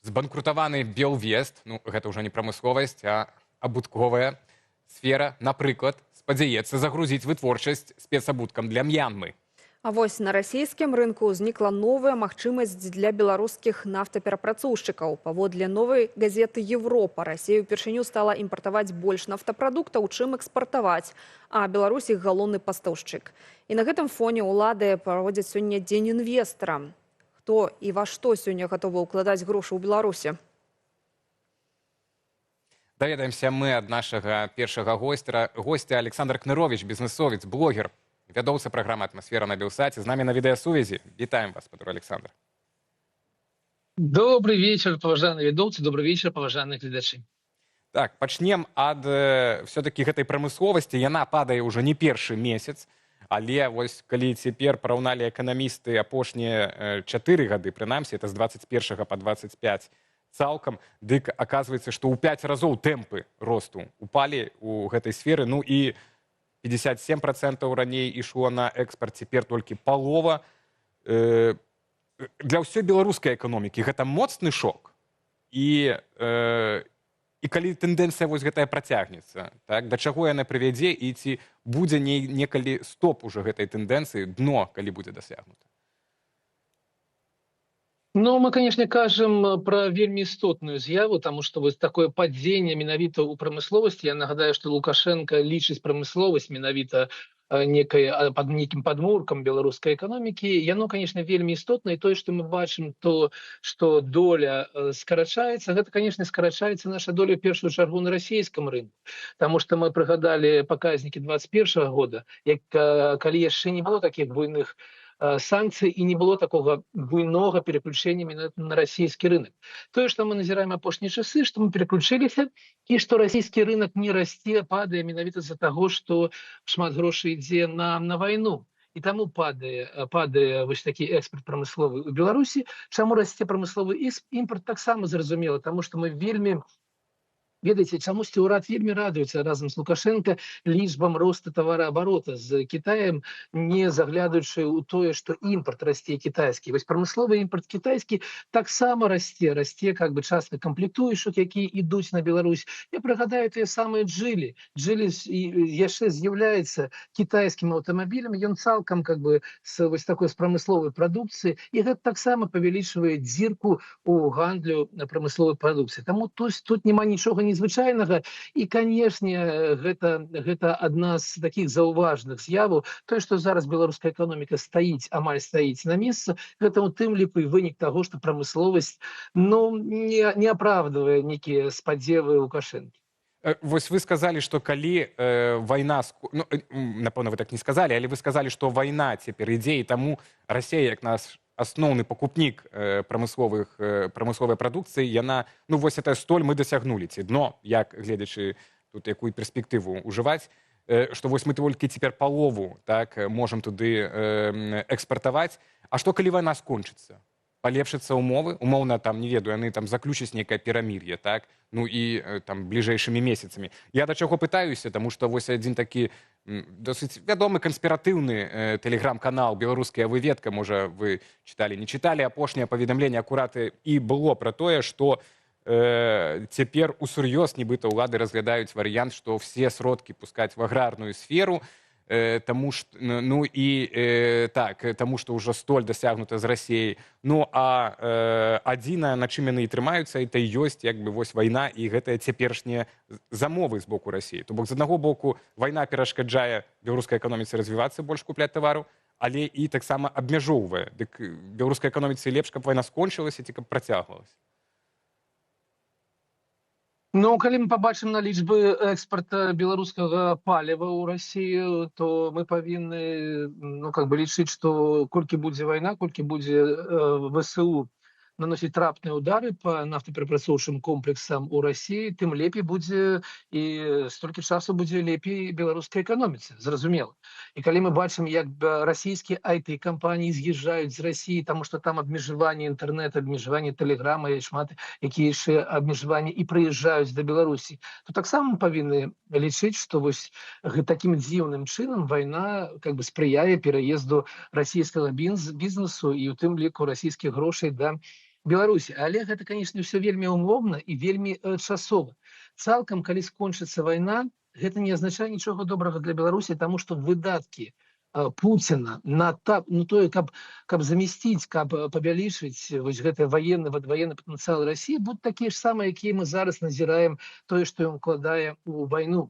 Збанкрутаваны Белвест, ну, гэта ўжо не прамысловасць, а абутковая сфера, напрыклад, спадзяецца загрузіць вытворчасць спецабуткам для М'янмы.
А вось на расійскім рынку ўзнікла новая магчымасць для беларускіх нафтаперапрацоўшчыкаў. Паводле новай газеты «Европа» Расія ўпершыню стала імпартаваць больш нафтапрадуктаў, чым экспартаваць, а Беларусь іх галоўны пастаўшчык. І на гэтым фоне ўлады праводзяць сёння дзень інвестара. Хто і ва што сёння гатовы ўкладаць грошы ў Беларусі?
Даведаемся мы ад нашага першага госця Александр Кнырович, бізнесовец, блогер, вядоўца праграмы «Атмасфера» на Белсаце. З намі на відэасувязі. Вітаем вас, патруль Александр.
Добрый вечер, паважаныя ведоўцы, добрый вечер, паважаныя гледачы.
Так, пачнем ад все-таки гэтай прамысловасці. Яна падае ўжо не першы месяц. Але вось калі цяпер параўналі эканамісты апошнія 4 гады, прынамсі, это з 21 па 25 цалкам, дык аказваецца, што ў 5 разоў тэмпы росту упалі ў гэтай сферы. Ну і 57% раней ішло на экспарт, цяпер толькі палова. Для ўсёй беларускай эканомікі гэта моцны шок? і калі тэндэнцыя вось гэтая працягнецца, так, да чаго яна прывядзе і ці будзе некалі стоп уже гэтай тэндэнцыі, дно, калі будзе дасягнута?
Ну, мы, конечно, кажем про вельмі істотную з'яву, тому что вот такое падзенне менавіта ў прамысловасці. Я нагадаю, что Лукашенко лічыць прамысловасць менавіта под неким подмурком белорусской экономики, и оно, конечно, вельмі істотна, и то, что мы бачым, то, что доля скарачаецца, гэта, конечно, скарачаецца наша доля в першую чаргу на российском рынку, потому что мы прыгадали показники 21 года, калі яшчэ не было таких буйных санкций и не было такого буйного переключения на российский рынок. То, что мы назираем апошние часы, что мы переключились, и что российский рынок не расте, падая менавіта из-за того, что шмат грошей ідзе на войну. И тому падае вось такі экспорт прамысловы у Беларуси. Чаму расце прамысловы імпорт, таксама зразумела, потому что мы вельмі, ведаеце, чамусьці ўрад вельмі радуецца разам з Лукашенко лічбам роста товарооборота з Китаем, не заглядываючы ў тое, што імпорт расце кітайскі. Вось прамысловы імпорт кітайскі таксама расце как бы частка камплектуючых, якія ідуць на Беларусь. Я прыгадаю тыя самыя Джили. Джили яшчэ з'яўляецца кітайскім аўтамабілем, ён цалкам как бы з вось такой прамысловай прадукцыі, і гэта таксама павялічвае дзірку ў гандлю прамысловай прадукцыі. Таму тут няма нічога незвычайнага, і, канешне, гэта адна з такіх заўважных з'яваў. Тое, што зараз беларуская эканоміка амаль стаіць на месцы, гэта ў тым ліку і вынік таго, што прамысловасць не апраўдвае нейкія спадзевы Лукашэнкі.
Вось вы сказалі, што калі вайна... Напэўна, вы так не сказалі, але вы сказалі, што вайна цяпер ідзе, і таму Расія, як наш асноўны пакупнік прамысловай прадукцыі, яна, вось это столь мы дасягнулі, ці дно, як, гледзячы тут якую перспектыву ўжываць, што вось мы толькі цяпер палову можам туды экспартаваць. А што калі вайна скончыцца? Палепшыцца умовы? Умоўна, не ведаю, яны заключаць нейкае перамір'е, так? І бліжэйшымі месяцамі. Я да чаго пытаюся, таму што вось адзін такі досыць вядомы канспіратыўны тэлеграм-канал «Беларуская выведка», можа, вы чыталі, не чыталі, апошняе паведамленне акурат і было пра тое, што цяпер усур'ёз нібыта ўлады разглядаюць варыянт, што ўсе сродкі пускаць в аграрную сферу, таму што ўжо столь дасягнута з Расіяй. Адзінае, на чым яны і трымаюцца, это ёсць як бы вось вайна і гэтыя цяперашнія замовы з боку Расіі. То бок, з аднаго боку, вайна перашкаджае беларускай эканоміцы развівацца, больш купляць тавару, але і таксама абмяжоўвае. Дык беларускай эканоміцы лепш, каб вайна скончылася ці каб працягвалася?
Калі мы пабачым на лічбы экспарта беларускага паліва ў Расію, то мы павінны лічыць, што колькі будзе вайна, колькі будзе ВСУ наносіць трапныя ўдары па нафтаперапрацоўчым комплексам у Расіі, тым лепей будзе і столькі часу будзе лепей беларускай эканоміцы, зразумела. І калі мы бачым, як расійскія IT-кампаніі з'язджаюць з Расіі, таму што там абмежаванне інтэрнэта, абмежаванне тэлеграма, шмат якія яшчэ абмежаванні, і прыязджаюць да Беларусі, то таксама павінны лічыць, што вось такім дзіўным чынам вайна спрыяе пераезду расійскага бізнесу і ў тым ліку расійскіх грошай да Беларусі. Але гэта, конечно, все вельмі умоўна і вельмі часова. Цалкам, калі скончыцца вайна, гэта не азначае нічога добрага для Беларусі, таму што выдаткі Пуціна на тое, каб замясціць, каб павялічыць вось гэты военны патэнцыял Расіі, будуць такія ж самыя, якія мы зараз назіраем тое, што ён укладае ў вайну.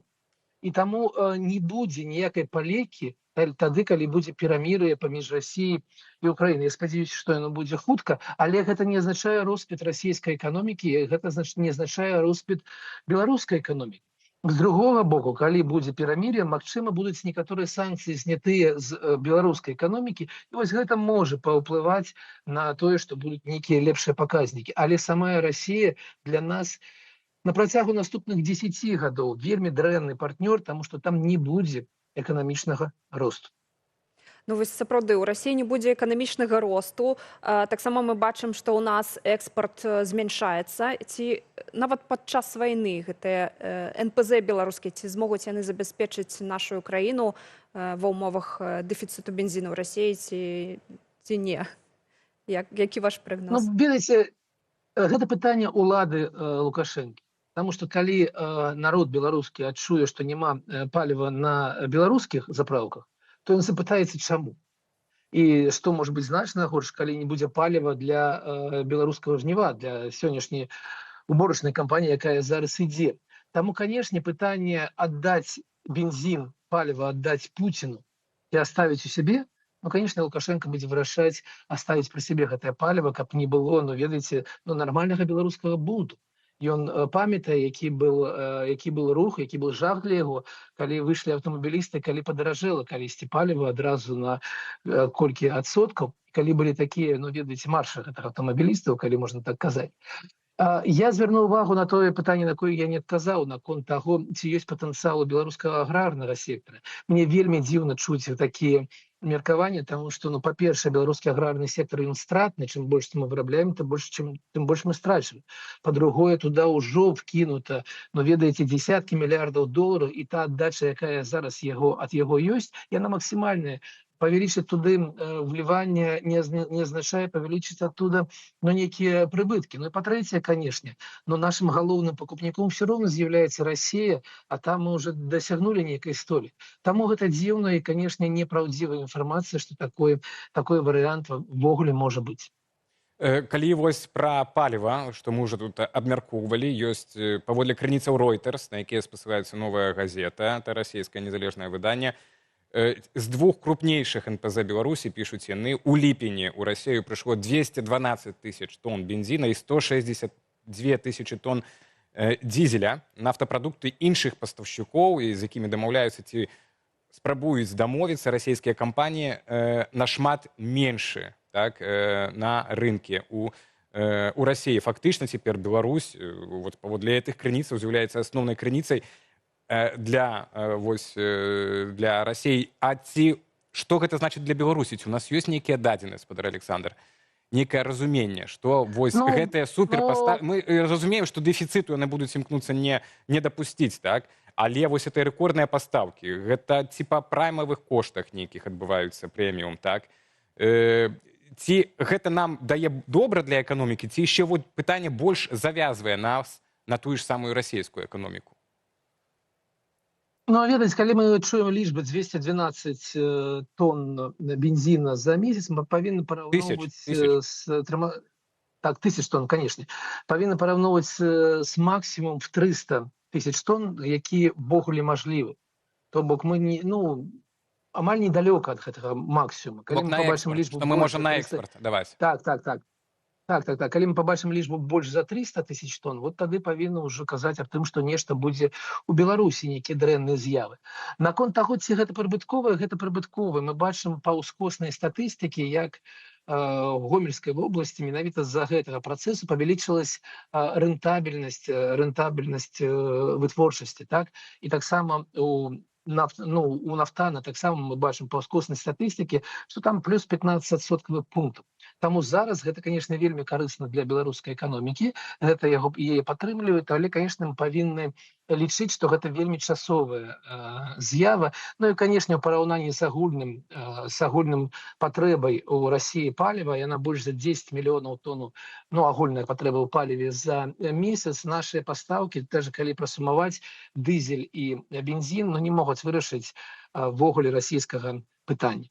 І таму не будзе ніякай палекі тады, калі будзе перамір'е паміж Расіяй і Украінай. Я спадзяюся, што яно будзе хутка, але гэта не азначае росквіт расійскай эканомікі, гэта не азначае росквіт беларускай эканомікі. З другога боку, калі будзе перамір'е, магчыма, будуць некаторыя санкцыі знятыя з беларускай эканомікі, і вось гэта можа паўплываць на тое, што будуць нейкія лепшыя паказнікі. Але самая Расія для нас на працягу наступных 10 гадоў вельмі дрэнны партнёр, таму што там не будзе эканамічнага росту.
Вось сапраўды, у Расіі не будзе эканамічнага росту. Таксама мы бачым, што ў нас экспарт змяншаецца. Ці нават падчас вайны гэтыя НПЗ беларускія, ці змогуць яны забяспечыць нашу краіну ва ўмовах дэфіцыту бензіну ў Расіі, ці не? Які ваш прагноз?
Ведаеце, Гэта пытанне ўлады Лукашэнкі. Таму што калі народ беларускі адчуе, што няма паліва на беларускіх запраўках, то ён запытаецца, чаму. І што можа быць значна горш, калі не будзе паліва для беларускага жніва, для сённяшняй уборачнай кампаніі, якая зараз ідзе. Таму, канешне, пытанне аддаць бензін, паліва аддаць Пуціну і аставіць у сябе, ну, конечно, Лукашенко будзе вырашаць аставіць пры сябе гэтае паліва, каб не было, ну, ведаеце, ну, нармальнага беларускага бунту. Ён памятае, які был рух, які был жах для яго, калі выйшлі аўтамабілісты, калі падаражэла калісьці паліва адразу на колькі адсоткаў, калі былі такія, ну, ведаеце, маршы гэтых аўтамабілістаў, калі можна так казаць. Я звярнуў увагу на тое пытанне, на якое я не адказаў, наконт таго, ці ёсць патэнцыял у беларускага аграрнага сектара. Мне вельмі дзіўна чуць такія меркаванне, тому что, ну, по-перше, белорусский аграрный сектор, он стратный, чем больше мы вырабляем, тем больше мы страчим. По-другое, туда уже вкинуто, ну, ведаете, десятки миллиардов долларов, и та отдача, якая зараз от его есть, яна максимальная. Павялічыць туды вливанне не азначае павялічыць оттуда, ну, некие прыбыткі. Ну и по-трэцяе, конечно, но нашим галоўным пакупніком все равно з'яўляецца Россия, а там мы уже досягнули некой столі. Таму гэта дзіўна і, конечно, непраўдзівая інфармацыя, што такой варыянт ввогуле можа быць.
Калі вось пра паліва, што мы ўжо тут абмяркоўвалі, ёсць паводле крыніцаў Reuters, на якія спасылаецца новая газета, это расійскае незалежнае выданне, з двух крупнейшых НПЗ Беларусі, пішуць яны, у ліпені ў Расію прыйшло 212 тысяч тонн бензіна і 162 тысячы тонн дизеля, нафтапрадукты іншых пастаўшчыкоў, з якімі дамаўляюцца ці спрабуюць дамовіцца расійскія кампаніі, нашмат меншы, так, на рынке у Расіі. Фактычна цяпер Беларусь, вот, паводле гэтых крыніцаў, з'яўляецца асноўнай крыніцай для России. А что гэта значит для Беларусі? У нас есть некие дадзеныя, спадар Александр, некое разуменне, что вось гэтыя суперпоставки, мы разумеем, что дэфіцыту яны будуць імкнуцца не дапусціць, так? Але вось это рэкордныя пастаўкі, гэта ці па праймавых коштах нейкіх адбываюцца прэміум, так? Ці гэта нам дае добра для эканомікі, ці яшчэ вот пытанне больш завязвае нас на тую ж самую расійскую эканоміку?
Ну, ведаеце, калі мы чуем лічбы 212 тонн бензина за месяц, мы павінны параўноўваць тысяч тонн, конечно. Павінны параўноўваць з максімум в 300 тысяч тонн, які ввогуле мажлівы. То бок мы не, ну, амаль недалёка ад гэтага максімума.
Калі мы побачым лічбу, мы можем на экспорт даваць.
Так. Калі мы побачым лічбу больш за 300 тысяч тонн, вот тады павінны ўжо казаць аб тым, што нешта будзе у Беларусі, нейкія дрэнныя з'явы. Наконт таго, ці гэта прыбытковае, мы бачым па ўскоснай статыстыкі, як в Гомельской области менавіта з-за гэтага працэсу павялічылась рэнтабельнасць вытворчасці, так? І таксама у нафтана таксама мы бачым па ўскоснай статыстыкі, што там плюс 15% пунктаў. Таму зараз гэта, конечно, вельмі карысна для беларускай эканомікі, гэта яе падтрымліваюць, але, конечно, мы павінны лічыць, што гэта вельмі часовая з'ява. Ну і, конечно, у параўнанні з агульным патрэбай у Расіі паліва, яна больш за 10 мільёнаў тонн, ну, агульная патрэба ў паліве за месяц, нашыя пастаўкі, даже калі прасумаваць дызель і бензін, ну, не могуць вырашыць ввогуле расійскага пытання.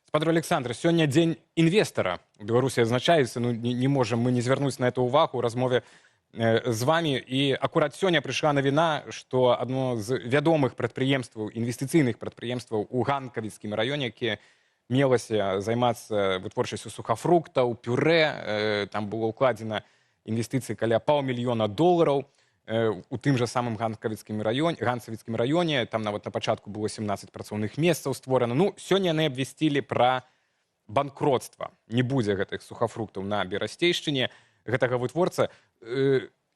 Спадар Александр, сёння дзень інвестара у Беларусі адзначаецца, ну, не можам мы не звярнуць на это ўвагу ў размове з вами. І акурат сёння прыйшла навіна, што адно з вядомых прадпрыемстваў, інвестыцыйных прадпрыемстваў у Ганкавіцкім раёне, якія мелася займацца вытворчасцю сухафруктаў, пюрэ, там было ўкладзена інвестыцыі каля $500 000 у тым жа самым Ганцавіцкім раёне, там нават на пачатку было 17 працоўных месцаў створана. Ну, сёння яны абвясцілі пра банкротства. Не будзе гэтых сухафруктаў на Берасцейшчыне, гэтага вытворца.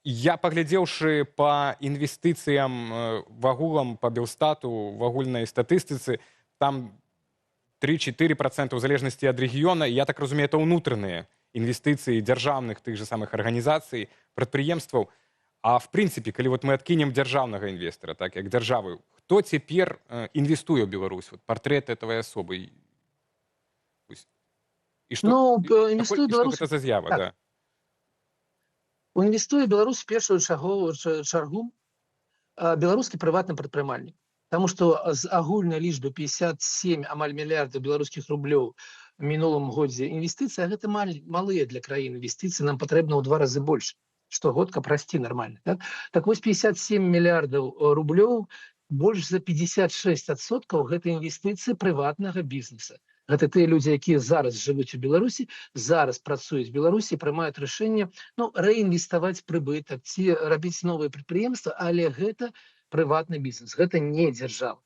Я, паглядзеўшы па інвестыцыям вагулам, па Белстату, в агульнай статыстыцы, там 3-4% у залежнасці ад рэгіёна. Я так разумею, это ўнутраныя інвестыцыі дзяржаўных тых же самых арганізацый, прадпрыемстваў. А в принципе, калі вот мы адкінем дзяржаўнага інвестора, так, як дзяржавы, хто цяпер інвестуе ў Беларусь? Вот партрэт этой асобы. І што гэта за з'ява, да?
Інвестуе Беларусь в першую чаргу беларускі прыватны прадпрымальнік. Таму што з агульнай лічбы 57 амаль мільярдаў беларускіх рублёў в мінулым годзе інвестыцыі, гэта малыя для краін інвестыцыі, нам патрэбна ў 2 разы больш штогод, каб расці нармальна. Так вось 57 мільярдаў рублёў, больш за 56% гэта інвестыцыі прыватнага бізнеса. Гэта тыя людзі, якія зараз жывуць у Беларусі, зараз працуюць у Беларусі, прымаюць рашэнне рэінвеставаць прыбытак ці рабіць новыя прадпрыемствы, але гэта прыватны бізнес, гэта не дзяржава.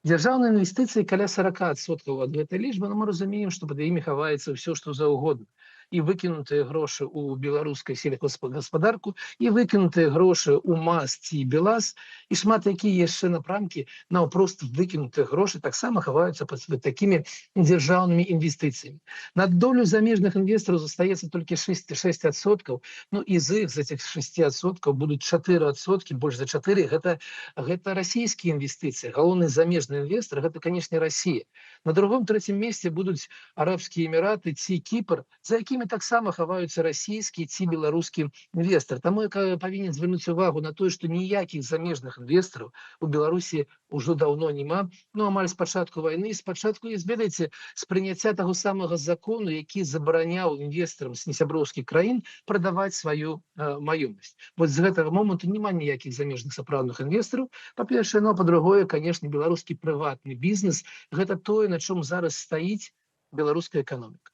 Дзяржаўныя інвестыцыі каля 40% ад гэтай лічбы, но мы разумеем, што пад імі хаваецца ўсё, што заўгодна. І выкінутыя грошы ў беларускай сельскохаспадарку, і выкінутыя грошы ў МАЗ ці БелАЗ, і шмат якія яшчэ напрамкі наўпрост выкінутыя грошы таксама хаваюцца пад такімі дзяржаўнымі інвестыцыямі. На долю замежных інвестараў застаецца толькі 6%, ну і з іх, з этих 6% будуць 4%, больш за 4, гэта расійскія інвестыцыі. Галоўны замежны інвестар, гэта, канешне, Расія. На другом, трэцім месцы будуць Арабскія Эміраты ці Кіпр, за якімі таксама хаваюцца расійскі ці беларускі інвестар. Таму я павінен звярнуць увагу на тое, што ніякіх замежных інвестараў у Беларусі ўжо даўно няма. Ну, амаль з пачатку вайны, з пачатку, ведаеце, з прыняцця таго самага закону, які забараняў інвестарам з несяброўскіх краін прадаваць сваю маёмасць. Вось з гэтага моманту няма ніякіх замежных сапраўдных інвестараў. Па-першае, но па-другое, канешне, беларускі прыватны бізнес – гэта тое, на чым зараз стаіць беларуская эканоміка.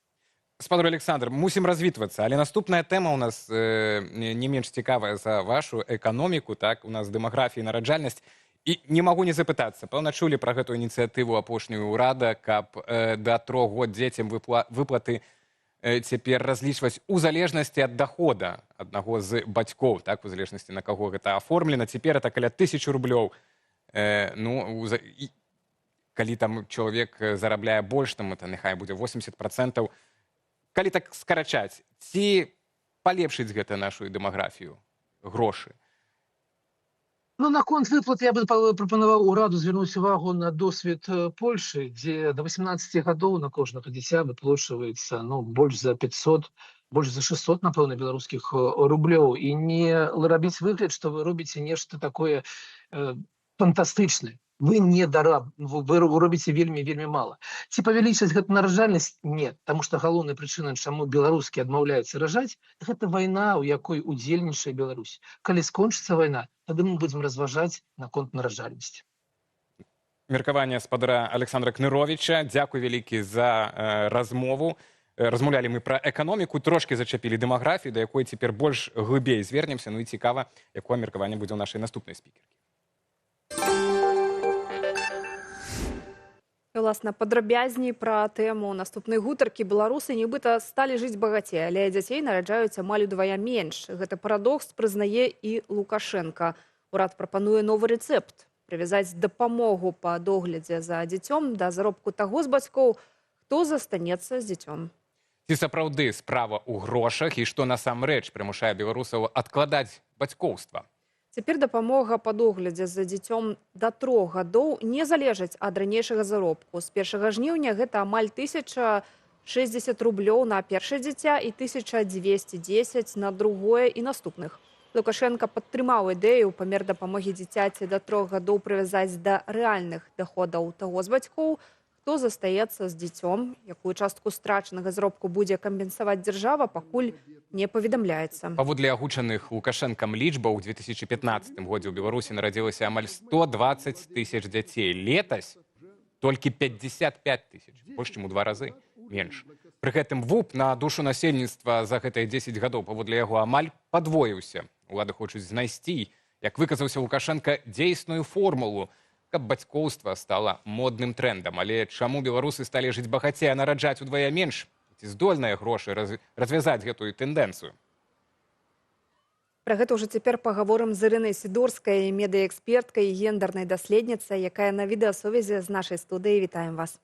Спадар Александр, мусім развітвацца, але наступная тэма у нас не менш цікавая за вашу эканоміку, так, у нас дэмаграфія і нараджальнасць. І не магу не запытацца, пэўна, чулі пра гэтую ініцыятыву апошнюю ўрада, каб да 3 год дзецям выплаты цяпер разлічваць у залежнасці ад дахода аднаго з бацькоў, так, у залежнасці на каго гэта аформлена. Цяпер это каля 1000 рублёў. Ну, калі там чалавек зарабляе больш, там это няхай будзе 80%. Калі так скарачаць, ці палепшыць гэта нашу дэмаграфію, грошы?
Ну, наконт выплат я бы прапанаваў ураду звярнуць увагу на досвед Польшы, дзе да 18 гадоў на кожнага дзіця выплачваецца больш за 500, больш за 600, напэўна, беларускіх рублёў. І не рабіць выгляд, што вы робіце нешта такое фантастычнае. Вы робіце вельмі мала. Ці павялічыць гэту нараджальнасць? Не. Таму што галоўная прычына, чаму беларускі адмаўляюцца ражаць, гэта вайна, у якой удзельнічае Беларусь. Калі скончыцца вайна, тады мы будзем разважаць наконт нараджальнасці.
Меркаванне спадара Александра Кныровіча. Дзякуй вялікі за размову. Размаўлялі мы пра эканоміку, трошкі зачапілі дэмаграфію, да якой цяпер больш глыбей звернемся. Ну і цікава, якое меркаванне будзе ў нашай наступнай спікеркі.
Власна, падрабязней пра тэму наступнай гутаркі. Беларусы нібыта сталі жыць багацей, але дзяцей нараджаюць амаль удвая менш. Гэта парадокс прызнае і Лукашенка. Урад прапануе новы рэцэпт – прывязаць дапамогу па доглядзе за дзіцём да заробку таго з бацькоў, хто застанецца з дзіцём.
Ці сапраўды справа ў грошах і што насамрэч прымушае беларусаў адкладаць бацькоўства?
Цяпер дапамога па доглядзе за дзіцём да 3 гадоў не залежыць ад ранейшага заробку. З 1 жніўня гэта амаль 1060 рублёў на першае дзіця і 1210 на другое і наступных. Лукашенка падтрымаў ідэю памер дапамогі дзіцяці да 3 гадоў прывязаць да рэальных даходаў таго з бацькоў, хто застаецца з дзіцём. Якую частку страчанага заробку будзе кампенсаваць дзяржава, пакуль не паведамляецца.
Паводле агучаных Лукашэнкам лічбаў, у 2015 годзе ў Беларусі нарадзілася амаль 120 тысяч дзяцей. Летась толькі 55 тысяч, больш чым у 2 разы менш. Пры гэтым ВУП на душу насельніцтва за гэтыя 10 гадоў паводле яго амаль падвоіўся. Улады хочуць знайсці, як выказаўся Лукашенка, дзейсную формулу, каб бацькоўства стала модным трендам. Але чаму беларусы сталі жыць багацей, а нараджаць удвая менш? Ці здольныя грошы развязаць гэтую тэндэнцыю?
Пра гэта ўжо цяпер пагаворым з Ірынай Сідорскай, медыаэксперткай і гендернай даследніцай, якая на відэасувязі з нашай студыяй. Вітаем вас.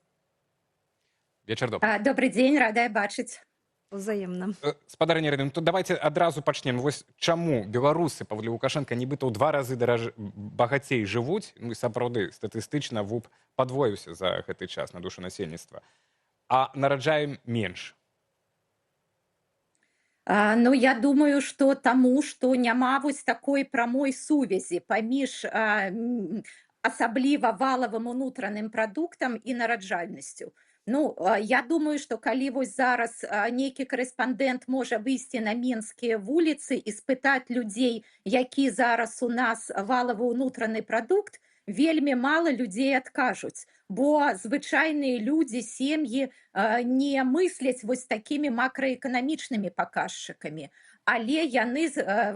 Вечар добры.
Добрый дзень, радая бачыць.
Узаемна.
Спадарыня Ірына, то давайте адразу пачнем. Вось чаму беларусы паводле Лукашенка нібыта ў 2 разы багацей жывуць, ну і сапраўды статыстычна ВУП падвоіўся за гэты час на душу насельніцтва, а нараджаем менш?
Ну, я думаю, што таму, што няма вось такой прамой сувязі паміж асабліва валавым унутраным прадуктам і нараджальнасцю. Ну, я думаю, што калі вось зараз нейкі корэспандэнт можа выйсці на мінскія вуліцы і спытаць людзей, які зараз у нас валавы ўнутраны прадукт, вельмі мала людзей адкажуць, бо звычайныя людзі, сем'і не мысляць вось такімі макраэканамічнымі паказчыкамі, але яны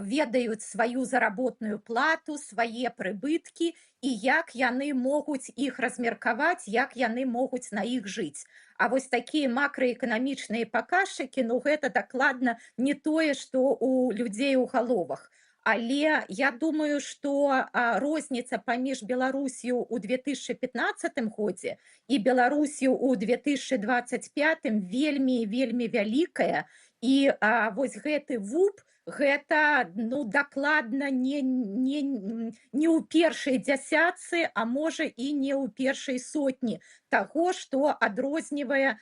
ведаюць сваю заработную плату, свае прыбыткі і як яны могуць іх размеркаваць, як яны могуць на іх жыць. А вось такія макраэканамічныя паказчыкі, ну гэта дакладна не тое, што у людзей у галовах. Але я думаю, што розніца паміж Беларусію ў 2015 годзе і Беларусію ў 2025 вельмі вялікая. І вось гэты ВУП, гэта дакладна не ў першай дзясятцы, а можа і не ў першай сотні таго, што адрознівае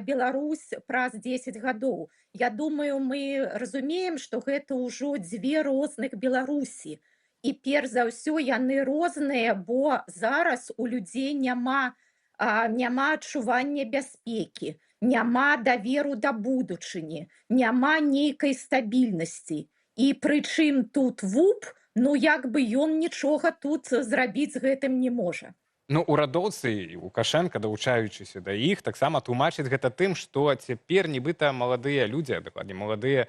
Беларусь праз 10 гадоў. Я думаю, мы разумеем, што гэта ўжо дзве розных Беларусі. І перш за ўсё яны розныя, бо зараз у людзей няма адчування бяспекі, няма даверу да будучыні, няма нейкай стабільнасці. І прычым тут ВУП, ну як бы ён нічога тут зрабіць з гэтым не можа.
Ну, урадоўцы і Лукашенко, далучаючыся да іх, таксама тлумачаць гэта тым, што цяпер нібыта маладыя людзі, дакладней маладыя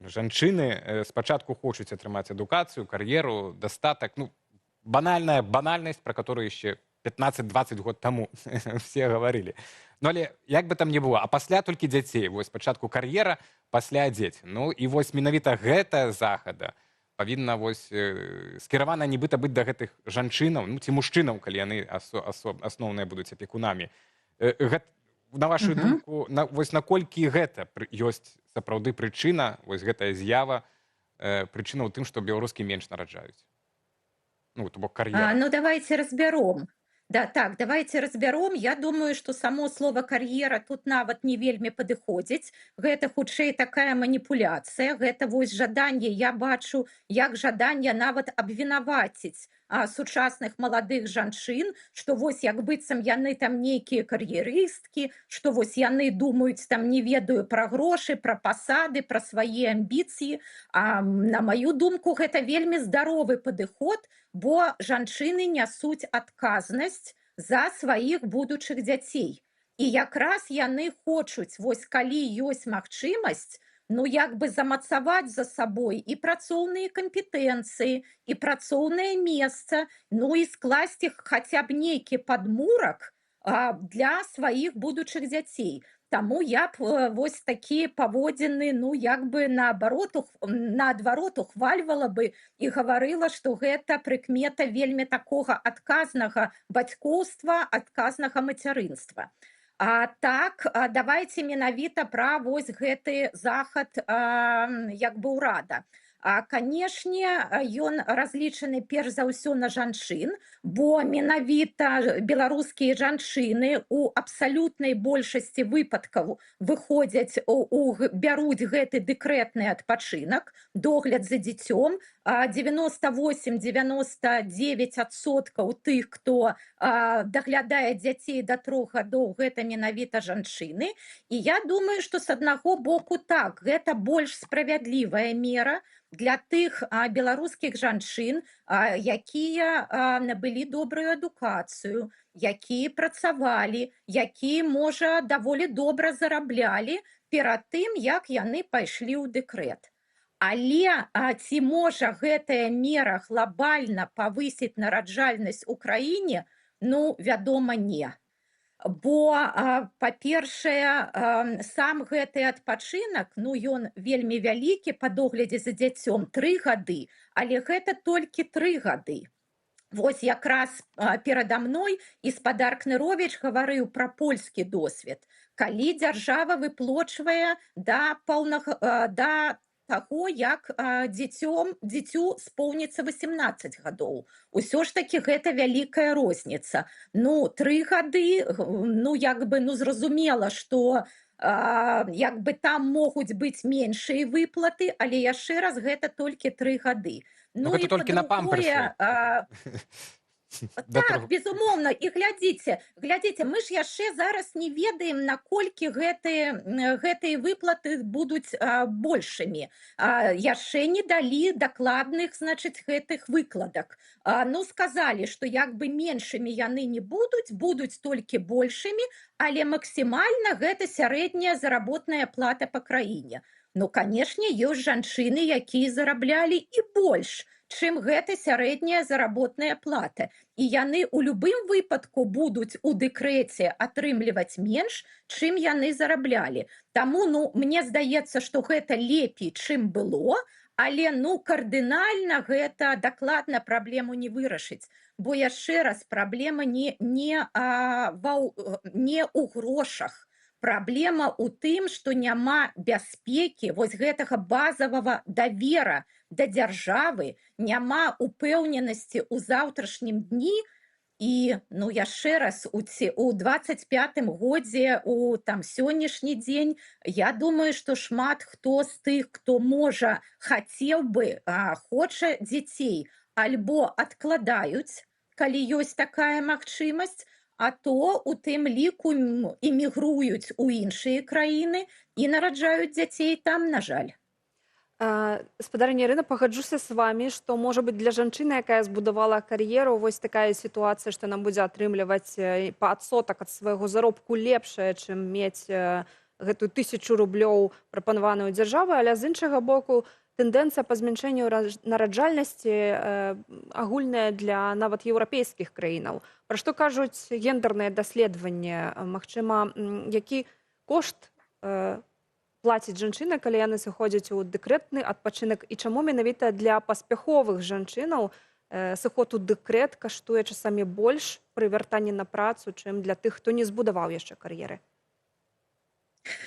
жанчыны спачатку хочуць атрымаць адукацыю, кар'еру, дастатак, ну, банальнасць, пра которую яшчэ 15-20 год таму все гаварылі. Ну, але як бы там не было, а пасля толькі дзяцей, вось спачатку кар'ера, пасля дзеці. Ну, і вось менавіта гэтая захада павінна вось скіравана нібыта быць да гэтых жанчынаў, ну, ці мужчынаў, калі яны асноўныя будуць апекунамі. На вашу думку, вось наколькі гэта ёсць сапраўды прычына, вось гэтая з'ява, прычына ў тым, што беларускі менш нараджаюць? Ну, то бок кар'ера.
Ну, давайте разбяром. Да, так, давайте разбяром. Я думаю, што само слово кар'ера тут нават не вельмі падыходзіць. Гэта хутчэй такая маніпуляцыя. Гэта вось жаданне, я бачу, як жаданне нават абвінаваціць сучасных маладых жанчын, што вось як быццам яны там нейкія кар'ерысткі, што вось яны думаюць там не ведаю пра грошы, пра пасады, пра свае амбіцыі. На маю думку, гэта вельмі здаровы падыход, бо жанчыны нясуць адказнасць за сваіх будучых дзяцей. І якраз яны хочуць, вось калі ёсць магчымасць, ну як бы замацаваць за сабой і працоўныя кампетэнцыі, і працоўнае месца, ну і скласці хаця б нейкі падмурак для сваіх будучых дзяцей. Таму я б вось такія паводзіны, ну як бы наадварот ухвальвала бы і гаварыла, што гэта прыкмета вельмі такога адказнага бацькоўства, адказнага мацярынства. Так, давайте менавіта пра вось гэты захад як бы ўрада. Канешне, ён разлічаны перш за ўсё на жанчын, бо менавіта беларускія жанчыны у абсалютнай большасці выпадкаў выходзяць, бяруць гэты дэкрэтны адпачынак, догляд за дзіцём. 98-99% тых, хто даглядае дзяцей да 3 гадоў, гэта менавіта жанчыны. І я думаю, што з аднаго боку так, гэта больш справядлівая мера для тых беларускіх жанчын, якія набылі добрую адукацыю, якія працавалі, якія, можа, даволі добра зараблялі перад тым, як яны пайшлі ў дэкрэт. Але ці можа гэтая мера глобальна павысіць нараджальнасць у краіне? Ну, вядома, не. Бо, па-першае, сам гэты адпачынак, ну, ён вельмі вялікі па доглядзе за дзіцём, 3 гады, але гэта толькі 3 гады. Вось якраз перада мной гаспадар Кныровіч гаварыў пра польскі досвед, калі дзяржава выплочвае да таго, як дзіцю споўніцца 18 гадоў. Усё ж такі гэта вялікая розніца. Ну, 3 гады, ну, як бы, ну, зразумела, што як бы там могуць быць меншыя выплаты, але яшчэ раз гэта толькі 3 гады.
Ну, гэта толькі на памперсы.
Так, безумоўна. І глядзіце, мы ж яшчэ зараз не ведаем, наколькі гэтыя выплаты будуць большымі. Яшчэ не далі дакладных, значыць, гэтых выкладак. Ну, сказалі, што як бы меншымі яны не будуць толькі большымі, але максімальна гэта сярэдняя заработная плата па краіне. Ну, канешне, ёсць жанчыны, якія зараблялі і больш, чым гэта сярэдняя заработная плата. І яны ў любым выпадку будуць у дэкрэце атрымліваць менш, чым яны зараблялі. Таму, мне здаецца, што гэта лепей, чым было, але, кардынальна гэта дакладна праблему не вырашыць. Бо яшчэ раз, праблема не ў грошах. Праблема ў тым, што няма бяспекі, вось гэтага базавага давера да дзяржавы, няма упэўненасці ў заўтрашнім дні і, яшчэ раз, у 25-м годзе, у сённяшні дзень, я думаю, што шмат хто з тых, хто можа, хацеў бы, хоча дзяцей, альбо адкладаюць, калі ёсць такая магчымасць, а то у тым ліку эмігруюць у іншыя краіны і нараджаюць дзяцей там, на жаль.
Спадарыня Ірына, пагаджуся з вамі, што, можа быць, для жанчыны, якая збудавала кар'еру, вось такая сітуацыя, што нам будзе атрымліваць па адсотак ад свайго заробку лепшае, чым мець гэтую 1000 рублёў, прапанаваную дзяржавай, але з іншага боку, тэндэнцыя па змяншэнню нараджальнасці агульная для нават еўрапейскіх краінаў. Пра што кажуць гендерныя даследаванні? Магчыма, які кошт плаціць жанчына, калі яны сыходзяць у дэкрэтны адпачынак, і чаму менавіта для паспяховых жанчынаў сыход у дэкрэт каштуе часамі больш пры вяртанні на працу, чым для тых, хто не збудаваў яшчэ кар'еры?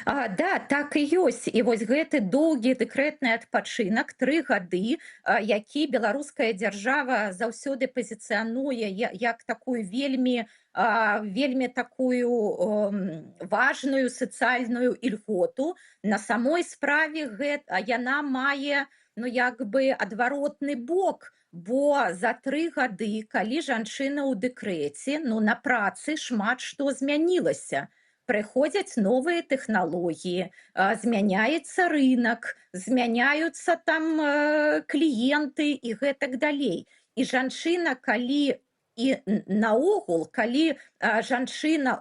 Да, так і ёсць. І вось гэты доўгі дэкрэтны адпачынак, 3 гады, які беларуская дзяржава заўсёды пазіцыянуе як такую вельмі такую важную сацыяльную ільготу. На самой справе яна мае, як бы адваротны бок, бо за 3 гады, калі жанчына ў дэкрэце, на працы шмат што змянілася. Прыходзяць новыя тэхналогіі, змяняецца рынок, змяняюцца там кліенты і гэтак далей. І жанчына, калі і наогул, калі жанчына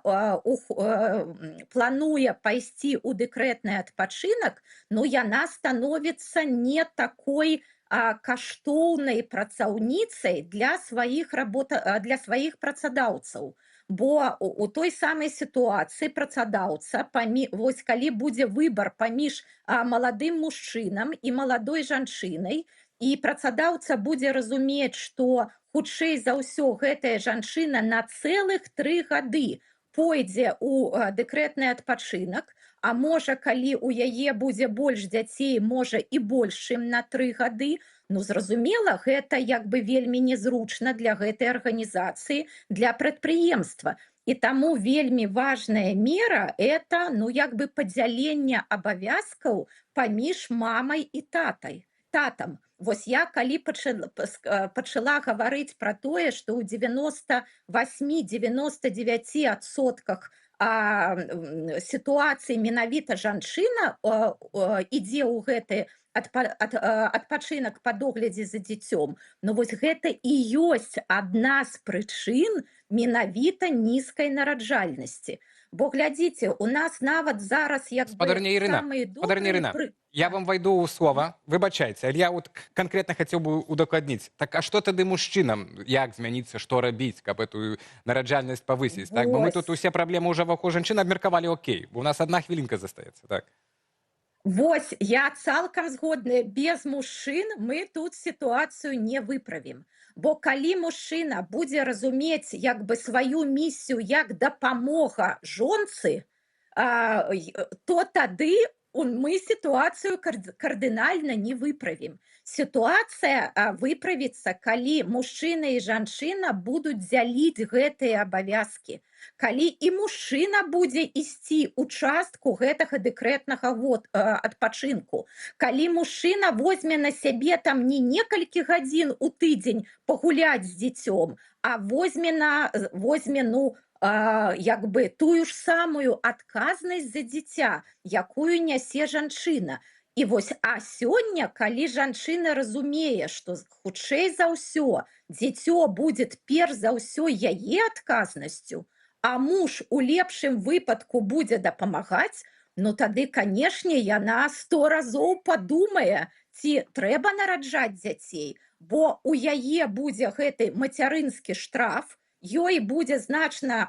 плануе пайсці ў дэкрэтны адпачынак, яна становіцца не такой каштоўнай працаўніцай для сваіх працадаўцаў. Бо у той самай сітуацыі працадаўца, вось калі будзе выбар паміж маладым мужчынам і маладой жанчынай, і працадаўца будзе разумець, што хутчэй за ўсё гэтая жанчына на цэлых 3 гады пойдзе ў дэкрэтны адпачынак, а можа, калі ў яе будзе больш дзяцей, можа і больш, чым на 3 гады, зразумела, гэта як бы вельмі незручна для гэтай арганізацыі, для прадпрыемства. І таму вельмі важная мера – это, як бы падзяленне абавязкаў паміж мамай і татам. Вось я калі пачала гаварыць пра тое, што ў 98-99% сітуацыі менавіта жанчына ідзе ў гэты адпачынак па доглядзе за дзіцём. Вось гэта і ёсць адна з прычын менавіта нізкай нараджальнасці. Бо глядзіце, у нас нават зараз
Спадарня Ірына, я вам войду ў слова, выбачайце, але я канкрэтна хацеў бы удакладніць. Так, а што тады мужчынам? Як змяніцца, што рабіць, каб эту нараджальнасць павысіць? Бо мы тут усе праблемы ўжо вакол жанчын абмеркавалі окей, бо у нас 1 хвілінка застаецца, так?
Вось, я цалкам згодная, без мужчын мы тут сітуацыю не выправім. Бо калі мужчына будзе разумець як бы сваю місію як дапамога жонцы, то тады мы ситуацию кардынальна не выправім. Сітуацыя выправіцца, калі мужчына і жанчына будуць дзяліць гэтыя абавязкі. Калі і мужчына будзе ісці ў частку гэтага дэкрэтнага адпачынку, калі мужчына возьме на сябе там не некалькі гадзін у тыдзень пагуляць з дзіцём, а возьме як бы тую ж самую адказнасць за дзіця, якую нясе жанчына. І вось, а сёння, калі жанчына разумее, што хутчэй за ўсё дзіцё будзе перш за ўсё яе адказнасцю, а муж у лепшым выпадку будзе дапамагаць, ну тады, канешне, яна 100 разоў падумае, ці трэба нараджаць дзяцей, бо у яе будзе гэты мацярынскі штраф, ёй будзе значна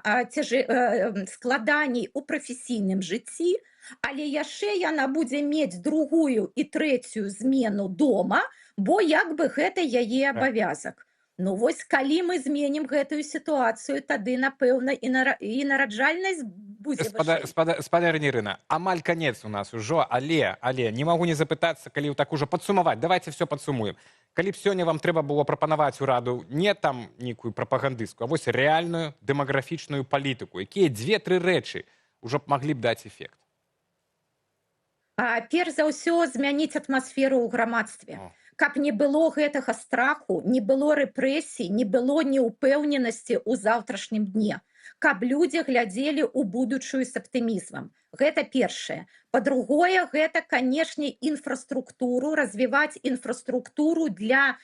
складаней у прафесійным жыцці, але яшчэ яна будзе мець другую і трэцюю змену дома, бо як бы гэта яе абавязак. Ну вось, калі мы зменім гэтую сітуацыю, тады, напэўна, і нараджальнасць будзе вышэй.
Спадарня Ірына, амаль канец у нас ужо, але не магу не запытацца, калі так ужо падсумаваць, давайте все падсумуем. Калі б сёння вам трэба было прапанаваць ураду не там нейкую прапагандыстку, а вось рэальную дэмаграфічную палітыку, якія 2-3 рэчы ўжо б маглі б даць эфект?
Перш за ўсё, змяніць атмасферу ў грамадстве. Каб не было гэтага страху, не было рэпрэсій, не было неўпэўненасці ў заўтрашнім дне. Каб людзі глядзелі ў будучую з аптымізмам. Гэта першае. Па-другое, гэта, канешне, інфраструктуру, развіваць інфраструктуру для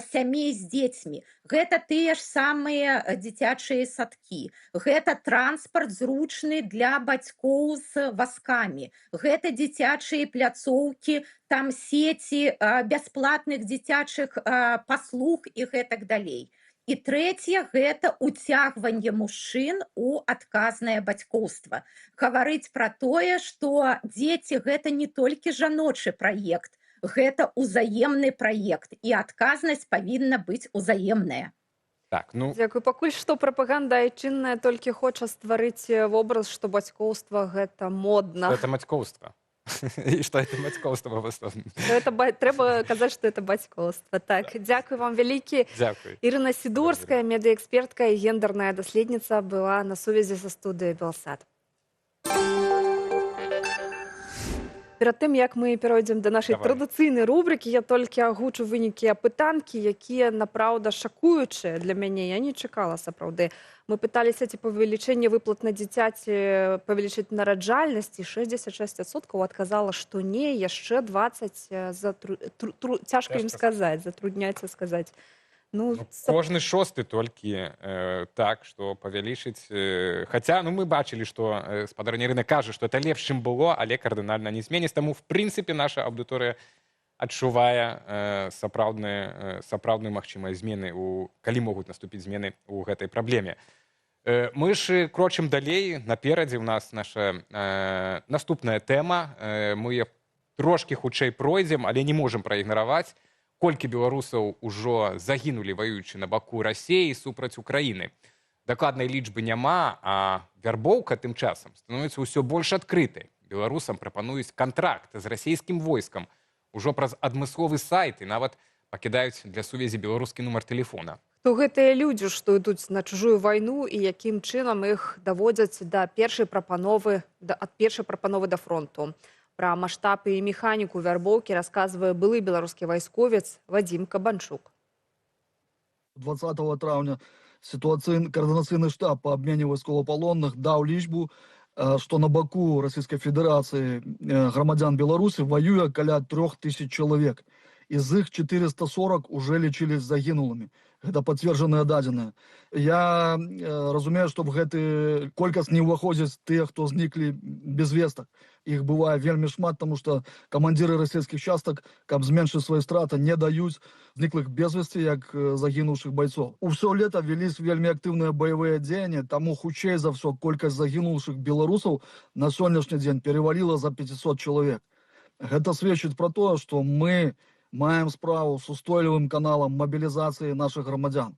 сямей з дзецьмі. Гэта тыя ж самыя дзіцячыя садкі. Гэта транспарт зручны для бацькоў з вазкамі. Гэта дзіцячыя пляцоўкі, там сеці бясплатных дзіцячых паслуг і гэтак далей. І трэцяе, гэта уцягванне мужчын у адказнае бацькоўства. Гаварыць пра тое, што дзеці гэта не толькі жаночы праект, гэта ўзаемны праект, і адказнасць павінна быць узаемная.
Дзякуй. Пакуль што прапаганда айчынная толькі хоча стварыць вобраз, што бацькоўства гэта модна.
Гэта бацькоўства. І што это бацькоўства в основном.
Трэба казаць, што это бацькоўства. Так, дзякуй вам вялікі.
Дзякуй.
Ірына Сідорская, медыэкспертка і гендерная даследніца, была на сувязі са студыяй Белсат. Перад тым, як мы перайдзем да нашай традыцыйнай рубрыкі, я толькі агучу вынікі апытанкі, якія, напраўда, шакуючыя для мяне. Я не чакала, сапраўды. Мы пыталіся, ці павелічэнне выплат на дзіцяці павелічыць нараджальнасць, і 66% адказала, што не, яшчэ 20%, цяжка ім сказаць, затрудняецца сказаць.
Кожны шосты толькі так, што павялічыць. Хаця, мы бачылі, што спадарня Ірына кажа, што это лепш, чым было, але кардынальна не зменіць. Таму, в прынцыпе, наша аўдыторыя адчувае сапраўдную магчымыя змены, калі могуць наступіць змены ў гэтай праблеме. Мы ж крочым далей, наперадзе ў нас наша наступная тэма. Мы трошкі хутчэй пройдзем, але не можам праігнараваць, колькі беларусаў ужо загінулі, ваюючы на баку Расіі супраць Украіны. Дакладнай лічбы няма, а вярбоўка тым часам становіцца ўсё больш адкрытай. Беларусам прапануюць кантракт з расійскім войскам ужо праз адмысловы сайт і нават пакідаюць для сувязі беларускі нумар тэлефона.
Хто гэтыя людзі, што ідуць на чужую вайну і якім чынам іх даводзяць ад першай прапановы да фронту? Пра маштабы і механіку вярбоўкі расказвае былы беларускі вайсковец Вадзім Кабанчук.
20 траўня координацыйны штаб по обмене вайсковапалонных даў лічбу, што на баку Расійскай Федэрацыі грамадзян Беларусі воюе каля 3000 чалавек. Из іх 440 уже лічылі загінулымі. Гэта пацверджаныя дадзеныя. Я разумею, што в гэты колькасць не ўваходзяць тыя, хто зніклі без вестак. Іх бывае вельмі шмат, тому што камандзіры расійскіх частак, каб зменшыць свае страты, не даюць зніклых без весці, як загінуўшых байцоў. Усё лета велись вельмі актыўныя баявыя дзеянні, таму хутчэй за ўсё колькасць загінуўшых беларусаў на сённяшні дзень переваліла за 500 чалавек. Гэта сведчыць пра тое, што мы маем справу з устойлівым каналам мабілізацыі нашых грамадзян.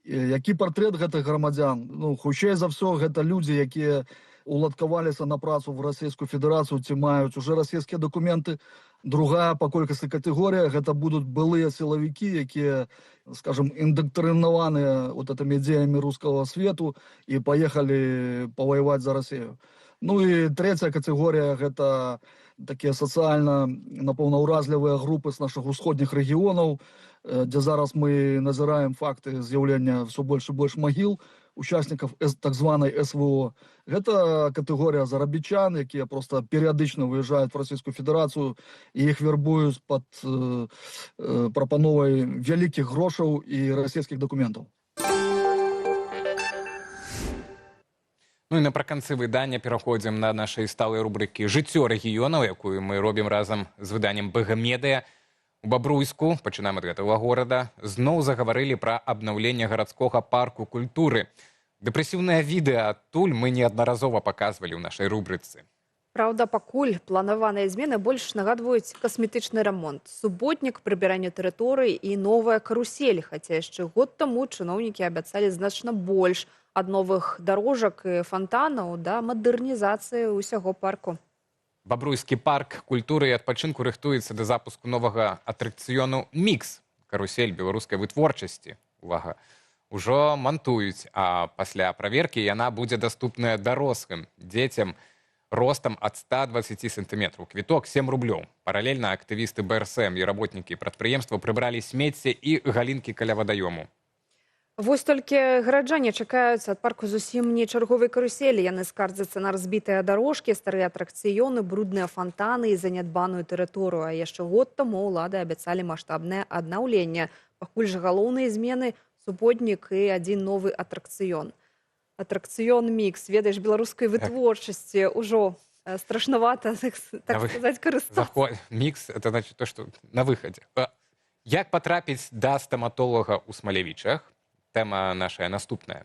Які партрэт гэтых грамадзян? Хутчэй за ўсё, гэта людзі, якія уладкаваліся на працу в Расійскую Федэрацыю, ці маюць уже расійскія дакументы. Другая па колькасці катэгорія гэта будуць былыя сілавікі, якія, скажем, индоктринованные вот этими идеями русского свету и поехали повоевать за Россию. Ну и третья категория – это такие социально, напэўна, уразлівыя группы с наших усходних регионов, где зараз мы назираем факты з'яўлення все больше и больше могил участников так званой СВО. Это категория заробітчан, якія просто периодично выезжают в Российскую Федерацию и их вербуют под прапановой великих грошаў и российских документов.
Ну і напрыканцы выдання пераходзім на нашай сталай рубрыкі «Жыццё рэгіёнаў», якую мы робім разам з выданнем «БГ-медыя». У Бабруйску, пачынаем ад гэтага горада, зноў загаварылі пра абнаўленне гарадскога парку культуры. Дэпрэсіўнае відэа адтуль мы неаднаразова паказвалі ў нашай рубрыцы.
Праўда, пакуль планаваныя змены больш нагадваюць касметычны рамонт, суботнік, прыбіранне тэрыторыі і новая карусель, хаця яшчэ год таму чыноўнікі абяцалі значна больш ад новых дарожак і фантанаў да мадэрнізацыі ўсяго парку.
Бабруйскі парк культуры і адпачынку рыхтуецца да запуску новага атракцыёну «Мікс» – карусель беларускай вытворчасці. Увага! Ужо мантуюць, а пасля праверкі яна будзе даступная дарослым, дзецям ростам ад 120 сантыметраў. Квіток 7 рублёў. Паралельна актывісты БРСМ і работнікі прадпрыемства прыбралі смецце і галінкі каля вадаёму.
Вось толькі гараджане чакаюць ад парку зусім не чарговай каруселі. Яны скардзяцца на разбітыя дарожкі, старыя атракцыёны, брудныя фантаны і занядбаную тэрыторыю. А яшчэ год таму ўлады абяцалі маштабнае аднаўленне. Пакуль жа галоўныя змены – суботнік і адзін новы атракцыён. Атракцыён «Мікс», ведаеш, беларускай вытворчасці ўжо страшнавата, так сказаць, карыстацца.
«Мікс» – это значит то, что на выхадзе. Як патрапіць да стаматолага ў Смалявічах? Тэма наша наступная.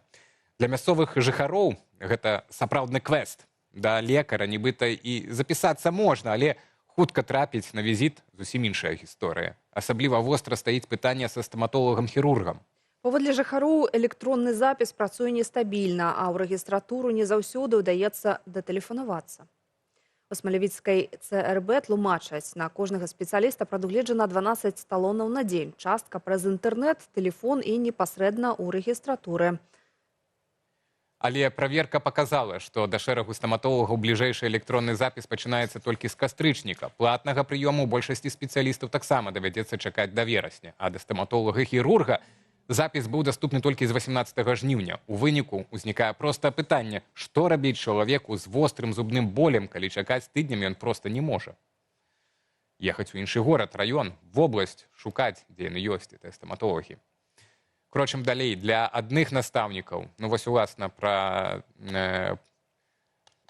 Для мясцовых жыхароў гэта сапраўдны квест. Да лекара нібыта і запісацца можна, але хутка трапіць на візіт зусім іншая гісторыя. Асабліва востра стаіць пытанне са стаматолагам-хірургам.
Паводле жыхароў электронны запіс працуе нестабільна, а ў рэгістратуру не заўсёды ўдаецца датэлефанавацца. У Смалявіцкай ЦРБ тлумачаць, на кожнага спецыяліста прадугледжана 12 талонаў на дзень, частка праз інтэрнэт, тэлефон і непасрэдна ў рэгістратуры.
Але праверка паказала, што да шэрагу стаматолагаў бліжэйшы электронны запіс пачынаецца толькі з кастрычніка. Платнага прыёму ў большасці спецыялістаў таксама давядзецца чакаць да верасня, а да стаматолага-хірурга запіс быў даступны толькі з 18 жніўня. У выніку ўзнікае проста пытанне, што рабіць чалавеку з вострым зубным болем, калі чакаць тыднямі ён проста не можа. Ехаць у іншы горад, раён, вобласць, шукаць, дзе яны ёсць, гэтыя стаматолагі. Крочым далей, для адных настаўнікаў, ну вось уласна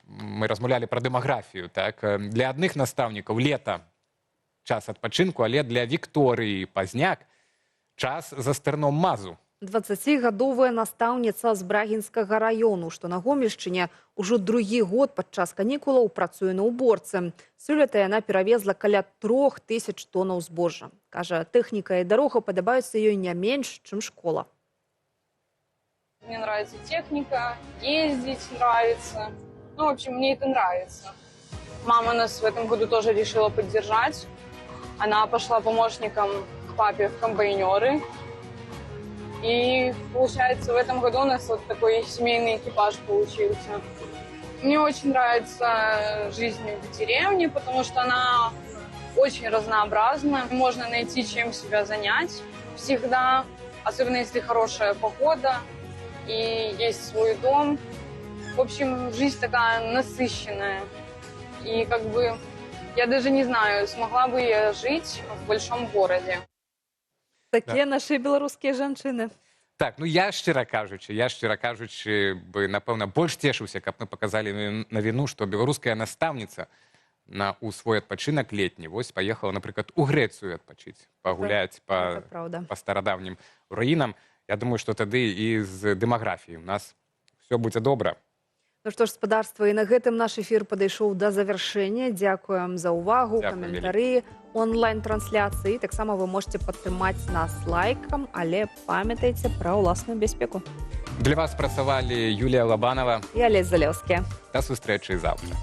мы размаўлялі пра дэмаграфію, так? Для адных настаўнікаў лета час адпачынку, але для Вікторыі Пазняк час за стэрном мазу.
20-гадовая настаўніца з Брагінскага раёну, што на Гомельшчыне ўжо другі год падчас канікулаў працуе на ўборцы. Сёлета яна перавезла каля 3000 тонаў збожжа. Кажа, тэхніка і дарога падабаюцца ёй не менш, чым школа.
Мне нравится техника, ездить нравится. Ну, в общем, мне это нравится. Мама нас в этом году тоже решила поддержать. Она пошла помощником к папе в комбайнеры. И, получается, в этом году у нас вот такой семейный экипаж получился. Мне очень нравится жизнь в деревне, потому что она очень разнообразна. Можно найти, чем себя занять всегда, особенно если хорошая погода и есть свой дом. В общем, жизнь такая насыщенная. И как бы я даже не знаю, смогла бы я жить в большом городе.
Такія нашы беларускія жанчыны.
Так, ну я шчыра кажучы, бы, напэўна, больш цешыўся, каб мы паказалі навіну, што беларуская настаўніца у свой адпачынак летні вось паехала, напрыклад, у Грэцыю адпачыць, пагуляць па старадаўнім руінам. Я думаю, што тады і з дэмаграфіяй у нас все будзе добра.
Ну што ж, спадарства, і на гэтым наш эфір падышоў да завяршэння. Дзякуем за ўвагу, каментары, онлайн-трансляцыі. Таксама вы можете падтрымаць нас лайкам, але памятайце пра ўласную бяспеку.
Для вас працавалі Юлія Лабанова.
І Алесь Залеўскі.
До сустрэчы заўтра.